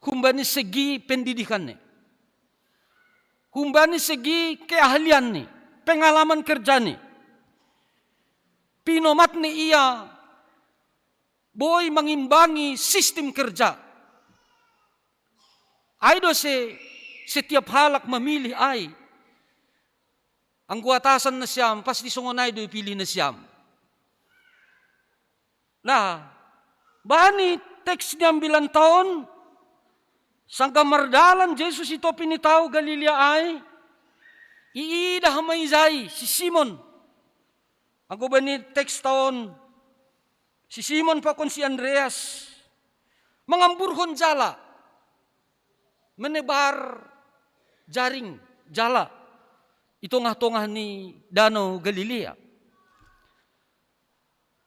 humbani segi pendidikan ni, humbani segi keahlian ni, pengalaman kerja ni, pinomat ni ia boy mengimbangi sistem kerja. Aido setiap halak memilih ay. Ang guatasan na siyam, pas di sungonay do ipili na siyam. Nah, bani teks niyang bilang taon, sangka mardalan Jesus ito pinitao Galilea ay, iida hamaizay si Simon. Ang bani teks taon, si Simon pa kon si Andreas, mangamburhon jala, menebar jaring jala. Itongah-tongah ni Danau Galilea.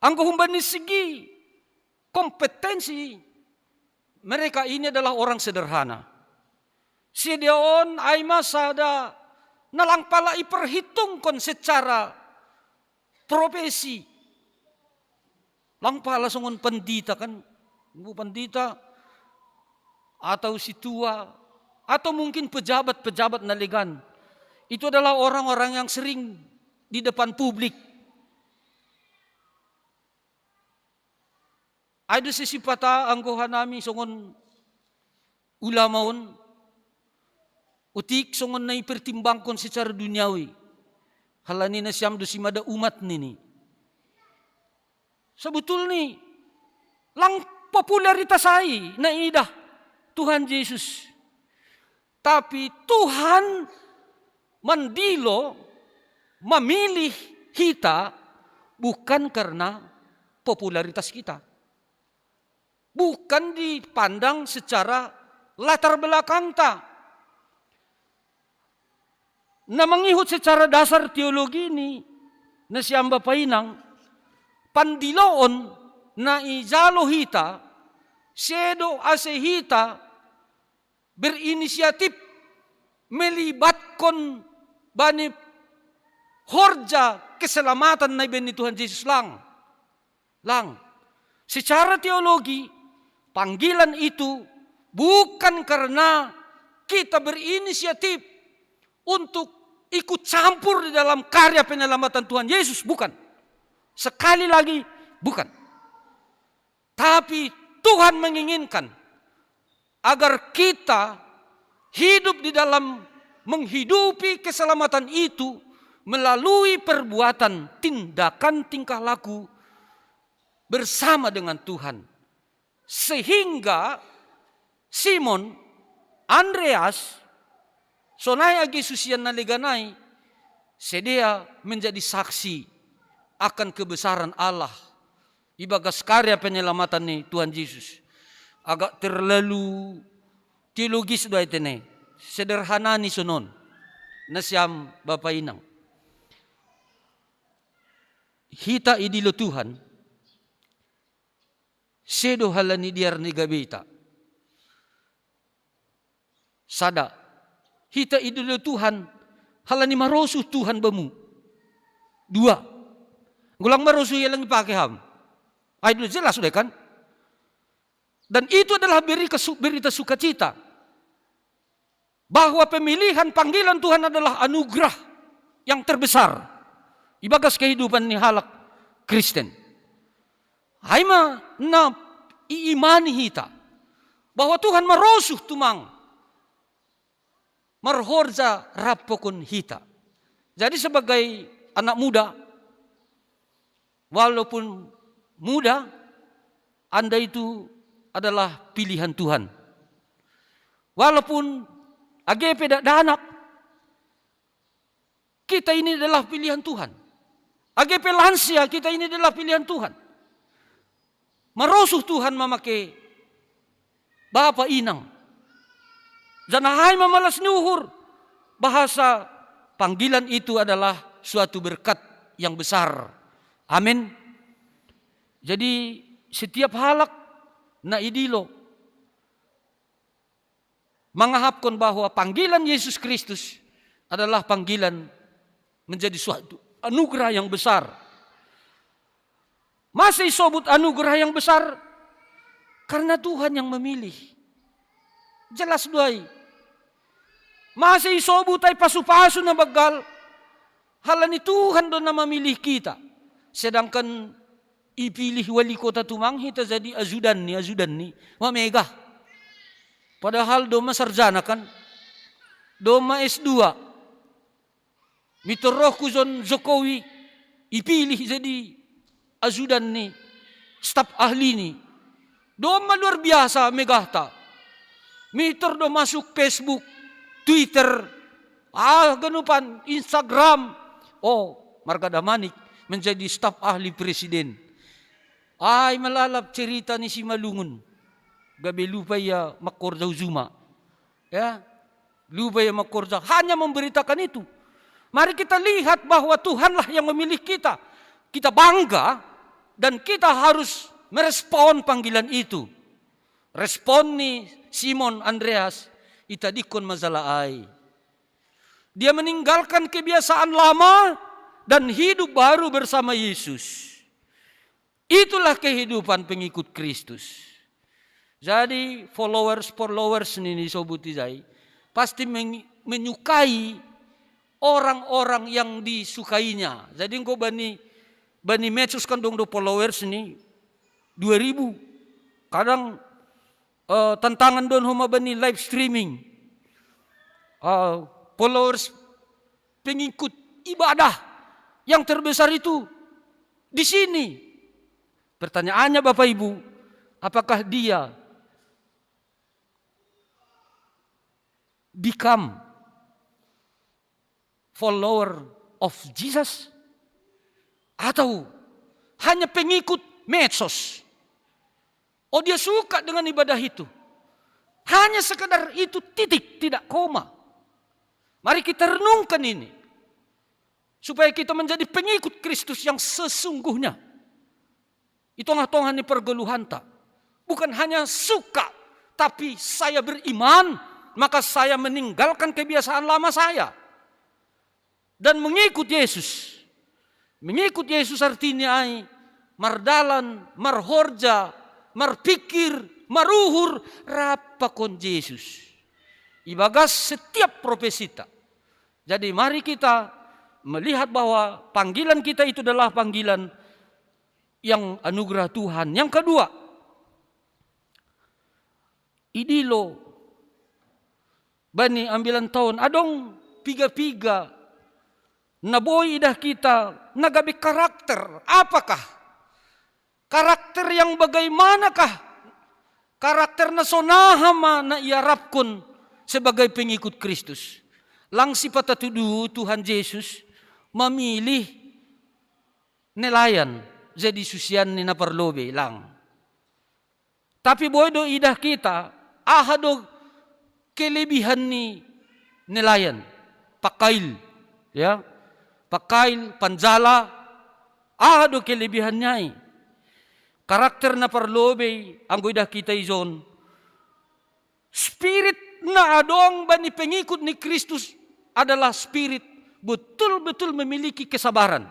Ang kahumban ni segi kompetensi, mereka ini adalah orang sederhana. Si Deon ay masada nalang pala iperhitungkan secara profesi. Lang pala sungon pandita kan, bu pandita atau si tua atau mungkin pejabat-pejabat naligan. Itu adalah orang-orang yang sering di depan publik. Ada sesipata anggohan nami songon ulamaon, utik songon na ipertimbangkon secara duniawi. Halani na siyam do simada umat nini. Sebetul ni, lang popularitas ay na idah Tuhan Yesus. Tapi Tuhan mandilo, memilih kita bukan karena popularitas kita. Bukan dipandang secara latar belakang ta. Na mangihut secara dasar teologi ini, na siyang bapainang, pandiloon na ijalo hita, sedo ase hita, berinisiatif, melibatkan bani horja keselamatan na ibig ni Tuhan Yesus lang. Secara teologi, panggilan itu bukan karena kita berinisiatif untuk ikut campur di dalam karya penyelamatan Tuhan Yesus, bukan. Sekali lagi, bukan. Tapi Tuhan menginginkan agar kita hidup di dalam menghidupi keselamatan itu melalui perbuatan, tindakan, tingkah laku bersama dengan Tuhan. Sehingga Simon, Andreas, sonay agi susian naliganay, sedia menjadi saksi akan kebesaran Allah ibagas karya penyelamatan ni Tuhan Yesus. Agak terlalu teologis doa itu nih. Sederhana ni sunon na siyam bapainang. Hita idilo Tuhan, sedo halani diar ni gabita. Sada, hita idilo Tuhan halani marosuh Tuhan bamu. 2. Ngulang marosuh yang pakai ham. Itu jelas sudah kan? Dan itu adalah berita sukacita. Bahwa pemilihan panggilan Tuhan adalah anugerah yang terbesar. Ibagas kehidupan ni halak Kristen. Haima na iimani hita. Bahwa Tuhan marosuh tumang. Marhorza rapokon hita. Jadi sebagai anak muda, walaupun muda, Anda itu adalah pilihan Tuhan. Walaupun AGP tidak ada anak, kita ini adalah pilihan Tuhan. AGP lansia, kita ini adalah pilihan Tuhan. Marosuh Tuhan memakai Bapa inang. Janahai mamalas nuhur. Bahasa panggilan itu adalah suatu berkat yang besar. Amin. Jadi setiap halak na idilo mengahapkan bahwa panggilan Yesus Kristus adalah panggilan menjadi suatu anugerah yang besar. Masih sobut anugerah yang besar karena Tuhan yang memilih. Jelas doai. Masih sobut ay pasu-pasu na bagal. Halani Tuhan doon na memilih kita. Sedangkan ipilih wali kota tumang kita jadi ajudan ni. Mamega. Padahal doma sarjana kan. Doma S2. Mitoroh kuzon Jokowi. Ipilih jadi ajudan ni. Staf ahli ni. Doma luar biasa megahta. Mitor do masuk Facebook, Twitter, ganupan, Instagram. Marga Damanik menjadi staf ahli presiden. Ay malalap cerita ni si Malungun. Gabi lupa ya makorda Zuma. Ya, lupa ya makorda. Hanya memberitakan itu. Mari kita lihat bahwa Tuhanlah yang memilih kita. Kita bangga dan kita harus merespon panggilan itu. Respon ni Simon Andreas itadikon mazalaay. Dia meninggalkan kebiasaan lama dan hidup baru bersama Yesus. Itulah kehidupan pengikut Kristus. Jadi followers ini sobuti saya pasti menyukai orang-orang yang disukainya. Jadi engkau bani medsos kan dong do followers ini 2000. Kadang tantangan doon humabani live streaming. Followers pengikut ibadah yang terbesar itu di sini. Pertanyaannya Bapak Ibu, apakah dia become follower of Jesus? Atau hanya pengikut medsos? Dia suka dengan ibadah itu. Hanya sekedar itu titik, tidak koma. Mari kita renungkan ini. Supaya kita menjadi pengikut Kristus yang sesungguhnya. Itong-tongan ni pergeluhan tak. Bukan hanya suka, tapi saya beriman, maka saya meninggalkan kebiasaan lama saya. Dan mengikut Yesus. Mengikut Yesus artinya mardalan, marhorja, marpikir, maruhur, rapakon Yesus. Ibagas setiap profesita. Jadi mari kita melihat bahwa panggilan kita itu adalah panggilan yang anugerah Tuhan. Yang kedua, idilo bani ambilan tahun adong piga-piga naboy idah kita nagabi karakter. Apakah karakter yang bagaimanakah karakter na sonahama na iarapkon sebagai pengikut Kristus? Lang si patatudu Tuhan Yesus memilih nelayan jadi susian ni naparlobe lang. Tapi bodo idah kita ahado kelebihan ni nelayan. Pakail, ya, pakail, panjala, ahado kelebihan niya. Karakter na parlobe ang idah kita izon. Spirit na adong bani pengikut ni Kristus adalah spirit betul-betul memiliki kesabaran.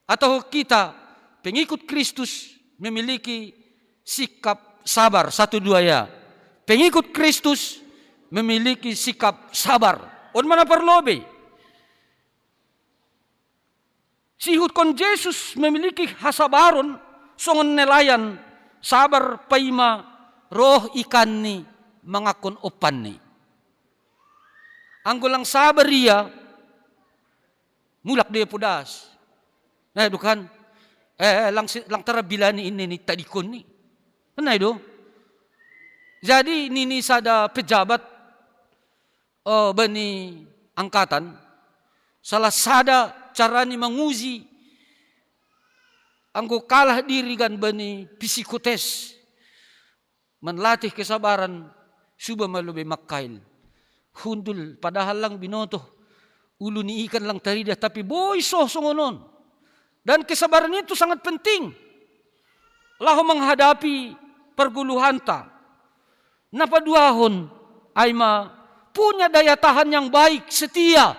Atau kita pengikut Kristus memiliki sikap sabar. 1, 2 ya. Pengikut Kristus memiliki sikap sabar. On mana perlobe? Sihut kon Yesus memiliki hasabaron songon nelayan sabar paima roh ikan ni mangakon opan ni. Anggolang sabar ia mulak dia pudas. Nah itu kan lang tarabilani ini ni tadikon ni. Nah itu. Jadi nini sada pejabat bani angkatan salah sada cara ni menguji anggo kalah diri kan bani psikotes menlatih kesabaran suba malube makkail hundul padahal lang binoto ulu ni ikan lang tarida tapi boy songonon dan kesabaran itu sangat penting lahu menghadapi perguluhanta napaduahon aima punya daya tahan yang baik setia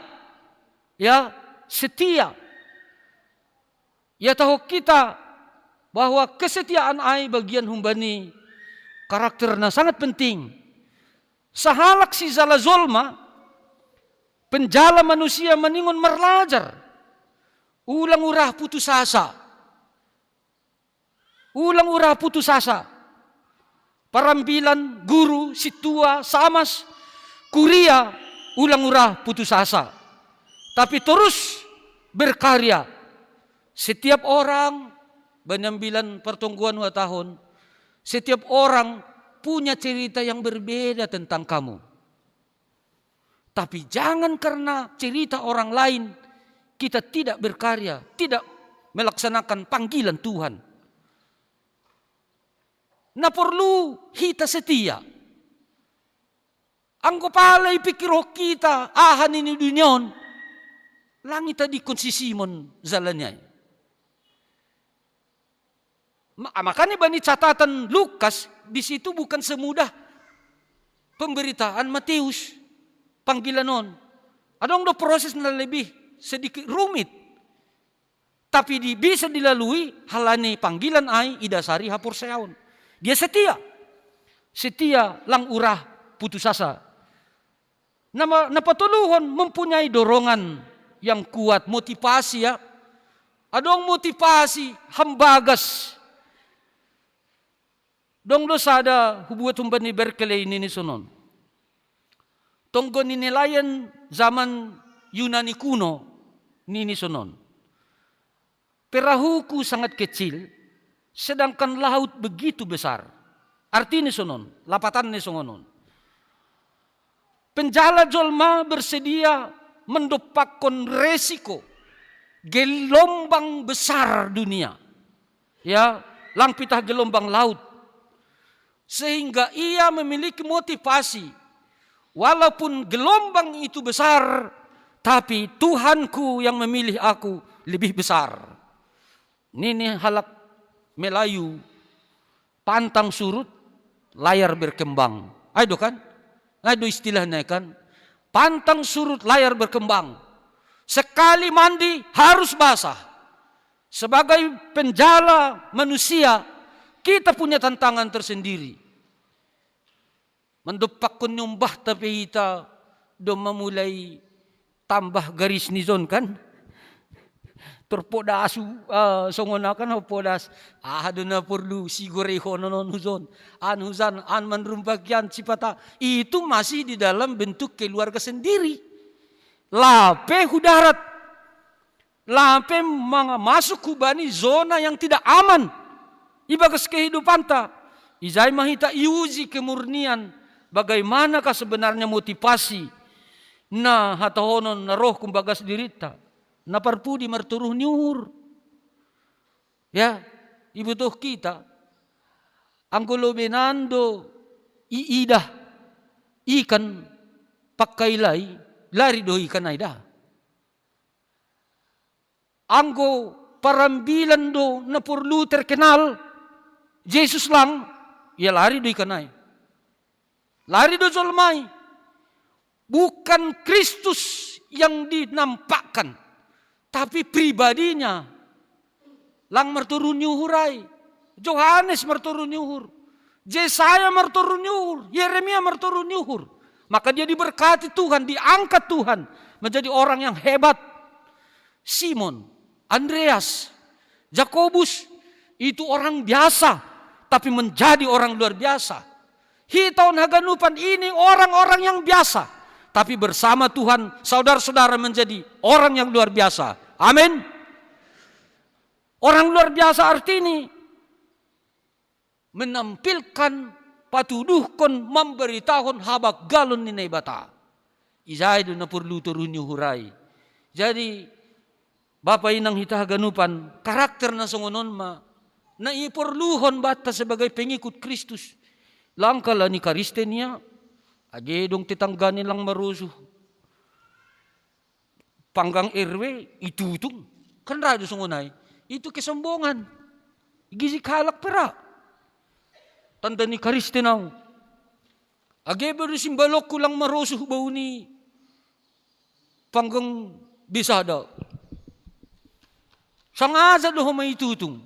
ya setia. Ya tahu kita bahwa kesetiaan ai bagian humbani karakterna sangat penting. Sahalak si zala zolma penjala manusia meningon merlajar. Ulang urah putus asa. Ulang urah putus asa. Parambilan, guru, situa, samas, kuria, ulang urah putus asa. Tapi terus berkarya. Setiap orang, benambilan pertungguan 2 tahun, setiap orang punya cerita yang berbeda tentang kamu. Tapi jangan karena cerita orang lain, kita tidak berkarya, tidak melaksanakan panggilan Tuhan. Nah perlu kita setia. Anggo palay pikiro kita, ahan ini dunion, langit tadi kunci Simon zalannya. Makanya bani catatan Lukas di situ bukan semudah pemberitaan Matius panggilan non. Adong do proses na lebih sedikit rumit. Tapi bisa dilalui halani panggilan ai idasari hapur seaun. Dia setia. Setia lang urah putus asa. Napatuluhon mempunyai dorongan yang kuat, motivasi ya. Adong motivasi, hambagas. Dong dosa ada hubuat humban ni Berkeley ini sonon. Tonggo ninilayan zaman Yunani kuno nini sonon. Perahuku sangat kecil, sedangkan laut begitu besar. Artinya sonon, lapatan ni sonon. Penjala jolma bersedia mendopakkan resiko gelombang besar dunia. Ya, langpitah gelombang laut. Sehingga ia memiliki motivasi. Walaupun gelombang itu besar, tapi Tuhanku yang memilih aku lebih besar. Ini halak Melayu, pantang surut, layar berkembang. Ayo kan? Ayo istilahnya kan? Pantang surut, layar berkembang. Sekali mandi harus basah. Sebagai penjala manusia, kita punya tantangan tersendiri. Mendupakun nyumbah tapi kita do memulai tambah garis nizon kan? Terpodas songonakan podas aduna perlu sigoreho nonon huzon huzan manrumpakyan cipata itu masih di dalam bentuk keluarga sendiri. Lape hudarat. Lape masuk kubani zona yang tidak aman. Ibagas kehidupan ta. Izai mahita iuji kemurnian. Bagaimanakah sebenarnya motivasi. Na hatahonon na roh kumbagas dirita. Na parpudi marturuh nyuhur. Ya. Ibu tuh kita. Anggulo benando. Iidah. Ikan pakailay. Lari do ikan aida. Anggo parambilan do na perlu terkenal. Yesus lang, ya lari do ikanay. Lari do jolmay. Bukan Kristus yang dinampakkan, tapi pribadinya lang marturun yuhurai. Yohanes marturun yuhur, Yesaya marturun yuhur, Yeremia marturun yuhur. Maka dia diberkati Tuhan, diangkat Tuhan menjadi orang yang hebat. Simon, Andreas, Yakobus itu orang biasa, tapi menjadi orang luar biasa. Hitaon Haganupan ini orang-orang yang biasa, tapi bersama Tuhan saudara-saudara menjadi orang yang luar biasa. Amin. Orang luar biasa artinya menampilkan patuduhkon memberitahuan habak galon ni bata. Izay do na perlu turun yuhuray. Jadi Bapak inang hita Haganupan, karakter na sungunon na iporluhon bata sebagai pengikut Kristus. Langkala ni Karisten niya, agedong titangganin lang maruso. Panggang erwe, itutong. Kan rado sungunay, itu kesombongan. Gizik halak pera. Tanda ni Karisten ako. Agebe do simbalok ko lang maruso bau ni panggang bisada. Sangaza do may itutong.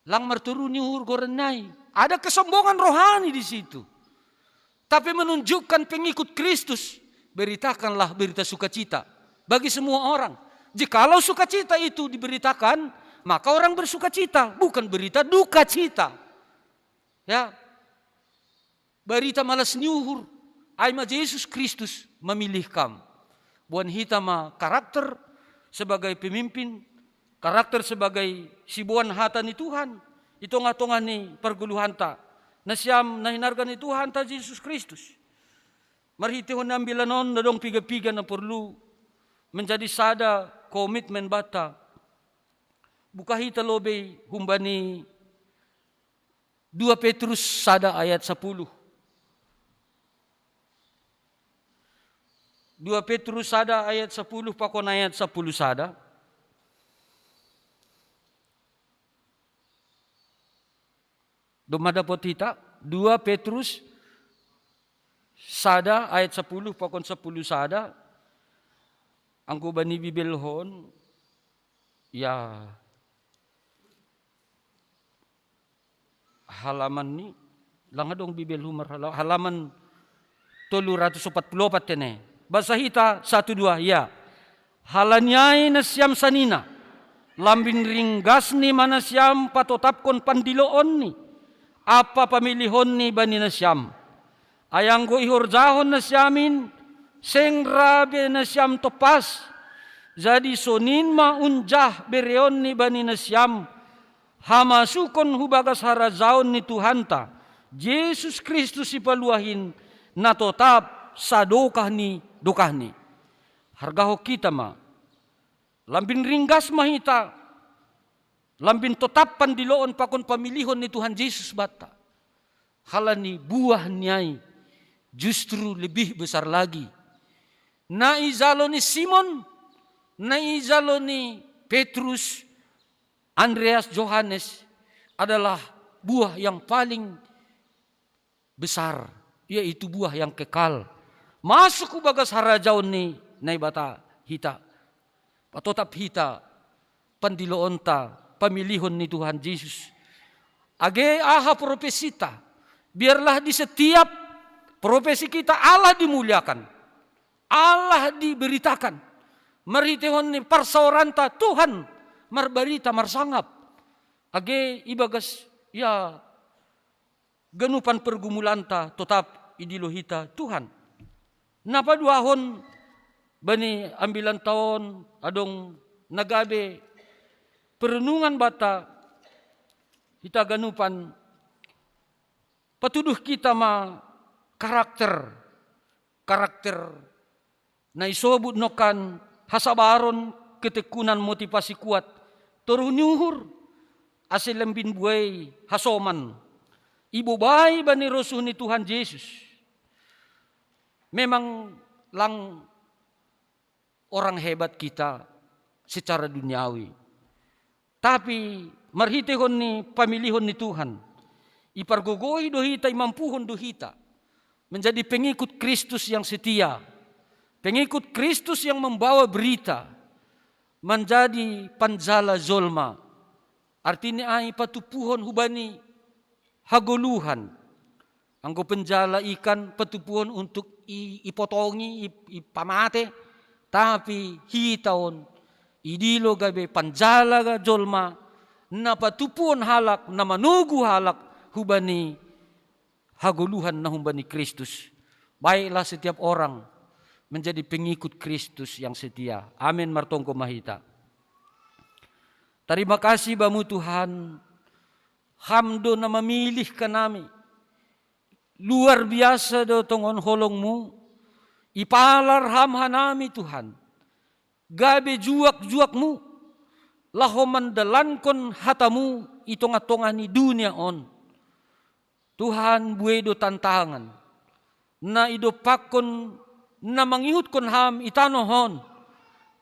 Lang marturun ni hurgoranay. Ada kesombongan rohani di situ. Tapi menunjukkan pengikut Kristus, beritakanlah berita sukacita bagi semua orang. Jikalau sukacita itu diberitakan, maka orang bersukacita, bukan berita duka cita. Ya. Berita malas nyuhur, ay ma Yesus Kristus memilih kam. Buan hitama karakter sebagai pemimpin, karakter sebagai sibuan hata ni Tuhan. Ito nga ni perguluhan ta. Na siyam nahinarga ni Tuhan ta Jesus Kristus. Marhitihon na ambilanon na dong piga-piga na perlu menjadi sada komitmen bata. Bukahita lobe humbani 2 Petrus sada ayat 10. 2 Petrus sada ayat 10 pakon ayat 10 sada. Dumadapot hita, 2 Petrus sada ayat 10 pakon 10 sada. Ang kubani bibelhon, ya halaman ni, lang adong bibelhon halaman 344 tene. Basa hita 1-2, ya. Halanyay na siyam sanina, lambing ringgas ni manasyam patotapkon pandiloon ni. Apa pamilihon ni bani na siyam? Ayang go ihurjahon na siyamin, seng rabe na siyam topas. Jadi sonin maunjah bereon ni bani na siyam. Hamasukon hubagas harazaon ni Tuhanta. Jesus Kristus ipaluahin na totap sa dokah ni. Hargaho kita ma. Lambin ringgas mahita. Lambin totap pandiloon pakon pamilihon ni Tuhan Yesus bata. Halani buah niyay justru lebih besar lagi. Naizalo ni Simon, naizalo ni Petrus, Andreas, Yohanes adalah buah yang paling besar, yaitu buah yang kekal. Masuk ku bagas harajaon ni naibata hita. Patotap hita pandiloon ta pamilihon ni Tuhan Yesus. Age aha profesita. Biarlah di setiap profesi kita Allah dimuliakan. Allah diberitakan. Maritihon ni parsaoranta Tuhan marbarita marsangap. Age ibagas ya ganupan pergumulanta tetap idilohita Tuhan. Napaduahon bani ambilan taon adong nagabe perenungan bata kita ganupan patuduh kita ma karakter na isobut nokan hasabaron ketekunan motivasi kuat torunyuhur asil lembin buay hasoman ibubay bani rosuh ni Tuhan Yesus. Memang lang orang hebat kita secara duniawi. Tapi marhitihon ni pamilihon ni Tuhan. Ipargogohi dohita imampuhon dohita. Menjadi pengikut Kristus yang setia. Pengikut Kristus yang membawa berita menjadi panjala zolma. Artinya ay patupuhon hubani haguluhan. Anggo penjala ikan patupuhon untuk ipotongi, ipamate. Tapi hitaon, idilo gabe panjala ga zolma na patupuhon halak, na manugu halak hubani haguluhan na hubani Kristus. Baiklah setiap orang menjadi pengikut Kristus yang setia. Amin martongko mahita. Terima kasih bamu Tuhan. Hamdo na memilih ka nami. Luar biasa do tongon holongmu. Ipalar hamha nami Tuhan. Gabe juak-juakmu. Laho mandalankon hatamu itonga-tonga ni dunia on. Tuhan buedo tantangan. Na idopakon na mangihut kon ham itanohon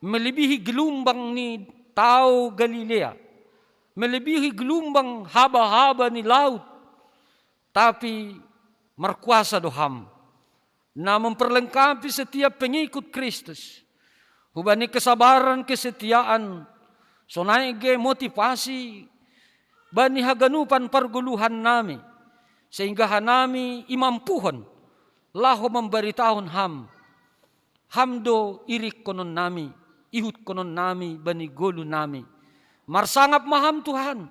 melebihi gelombang ni tao Galilea, melebihi gelombang haba-haba ni laut, tapi merkuasa doham na memperlengkapi setiap pengikut Kristus hubani kesabaran kesetiaan sonaige motivasi bani haganupan parguluhan nami sehingga hanami imampuhon laho memberitahon hamdo irik konon nami, ihut konon nami, bani golu nami. Marsangap maham Tuhan.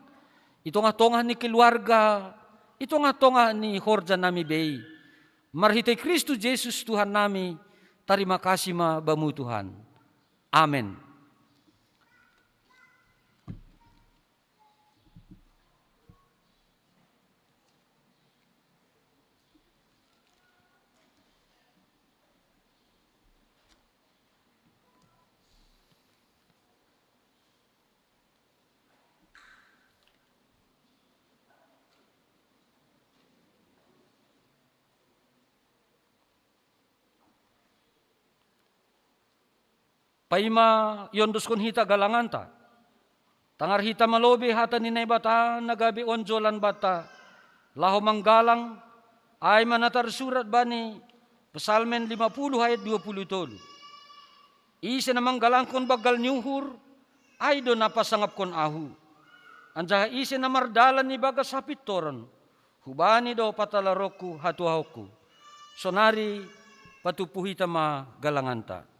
Ito nga tonga ni keluarga, ito nga tonga ni horja nami bei. Marhitay Kristus Jesus Tuhan nami, terima kasih ma bamu Tuhan. Amen. Paima yondos kon hita galanganta. Tangar hita malobe hata ninay bata nagabi onjolan bata. Laho manggalang ay manatar surat bani Psalmen 50 ayat 20 Isi na manggalang kon bagal nyuhur ay do napasangap kon ahu. Anjaha isi na mardalan ni baga sapit toron. Hubani do patalaroku hatuhaku. Sonari patupuhita ma galanganta.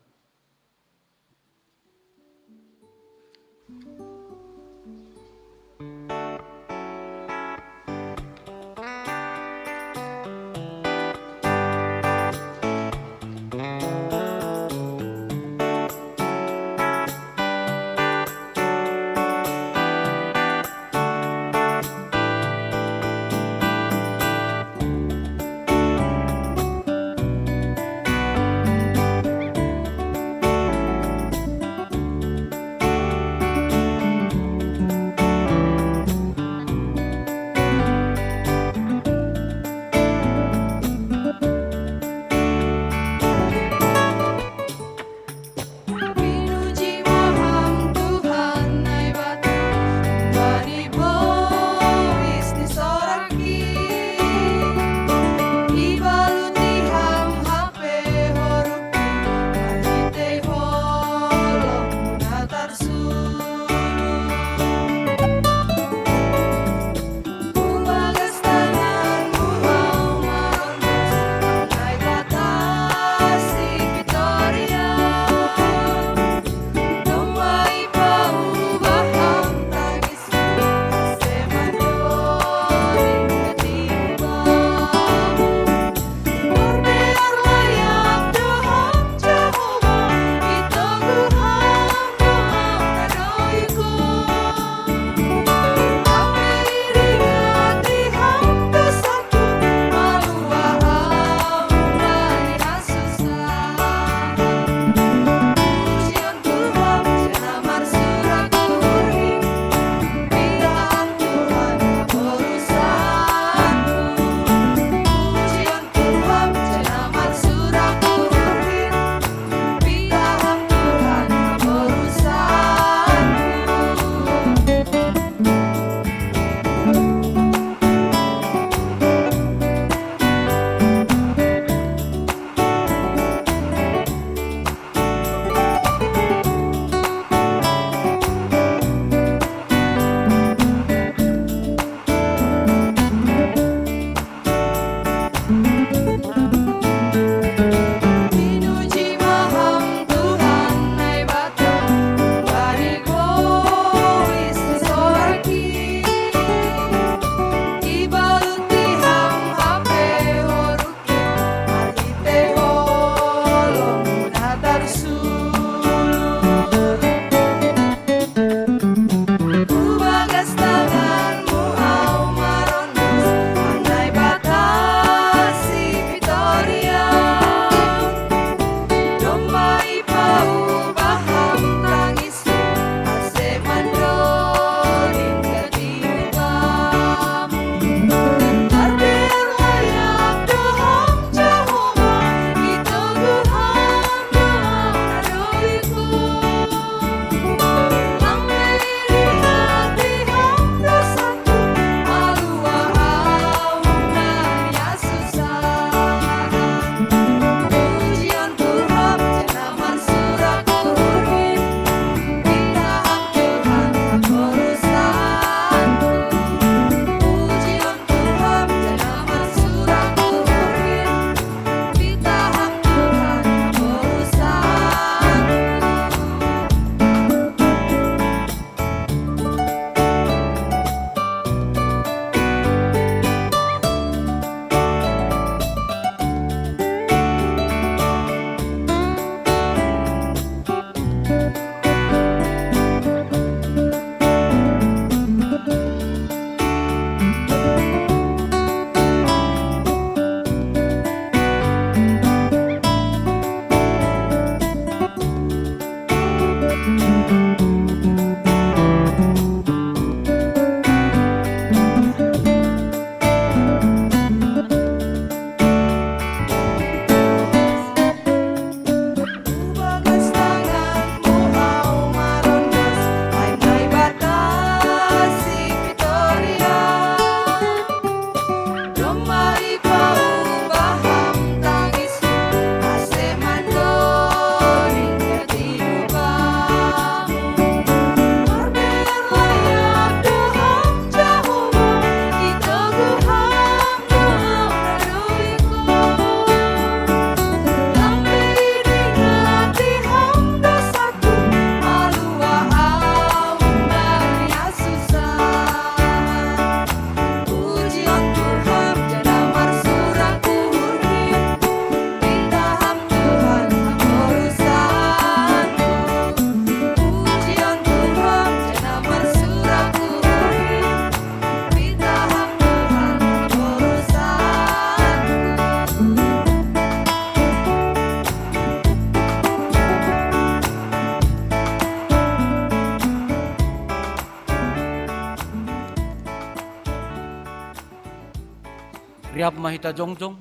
Riap mahita jongjong.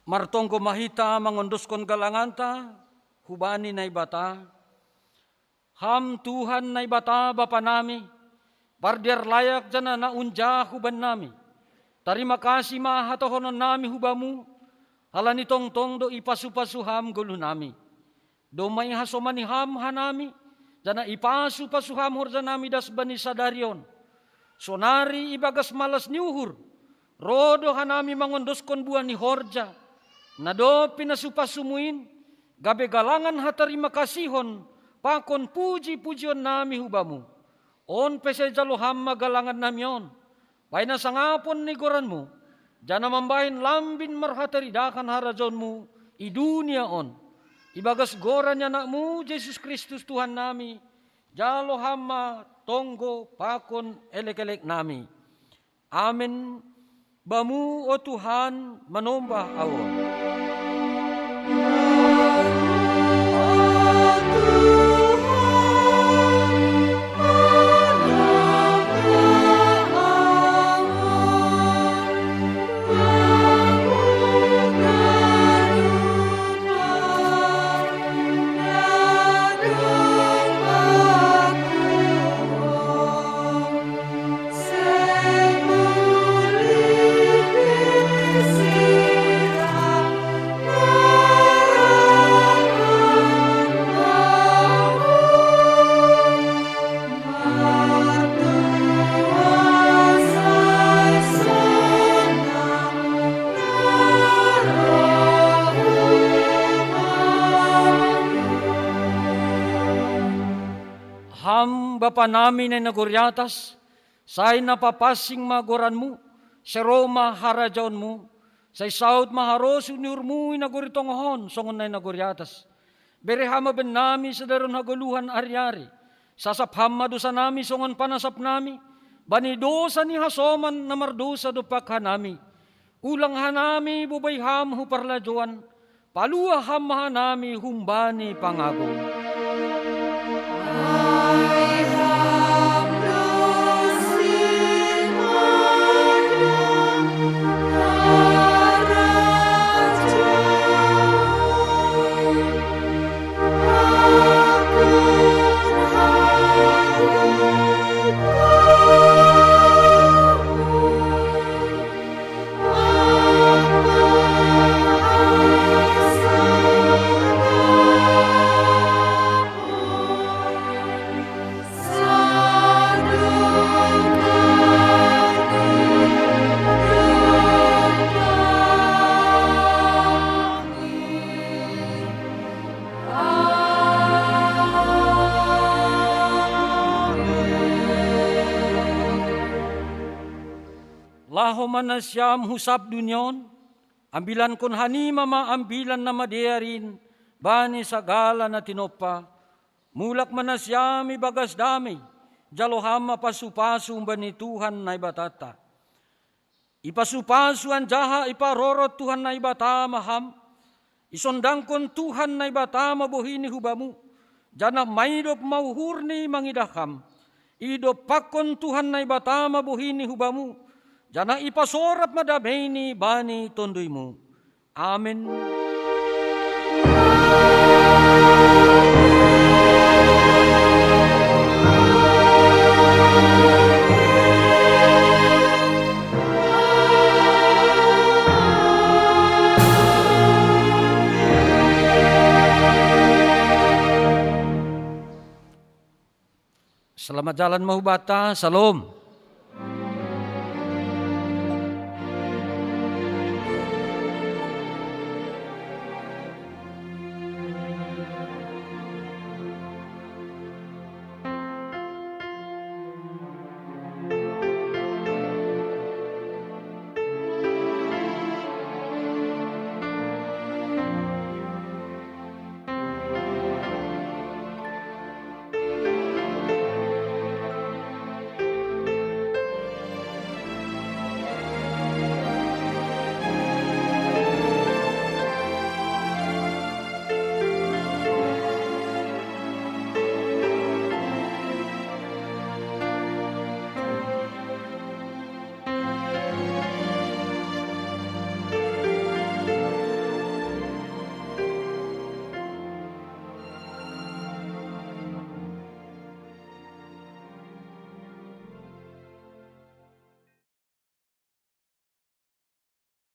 Martongko mahita mangondoskon galanganta, hubani na ibata. Ham Tuhan na ibata Bapa nami, bardiar layak jana na unja huban nami. Terima kasih mahatohonon nami hubamu, halani tong-tong do ipasu-pasuham gulu nami. Domay hasomani ham hanami, jana ipasu-pasuham horja nami das bani sadarion. Sonari ibagas malas niuhur, rodo hanami mangondoskon buah ni horja. Nado pinasupasumuin, gabe galangan hatarima kasihon, pakon puji-pujion nami hubamu. On pese jalo hamma galangan namion, paina sangapon ni goranmu, jana mambahin lambin marhataridakan harajonmu, i dunia on. Ibagas goran anakmu, Yesus Kristus Tuhan nami, jalo hamma tonggo pakon elek-elek nami. Amin. Bamu o Tuhan manombah awon. Bapa namin ay naguryatas, say napapasing magoranmu, sa Roma harajaonmu, say saud maharosu niurmu inaguritongohon, songon na naguryatas. Berehama ben nami sa daron haguluhan aryari, sasapam madusa nami songon panasap nami, bani dosa ni hasoman na mardosa dupak hanami. Ulang hanami bubayham huparlajuan, paluaham hanami humbani pangagong. Manasyam husab dunyon, ambilan kon hanima maambilan na madearin, bani sagala na tinopa, mulak manasyam ibagas damay, jaloham mapasupasu bani Tuhan na ibatata. Ipasupasu ang jaha iparorot Tuhan na ibata maham, isondang kon Tuhan na ibata mabuhini hubamu, jana maidop mauhurni mangidakam, idop pakon Tuhan na ibata mabuhini hubamu, jana ipasorap madabeni bani tonduymu. Amen. Selamat jalan mahubata, salam.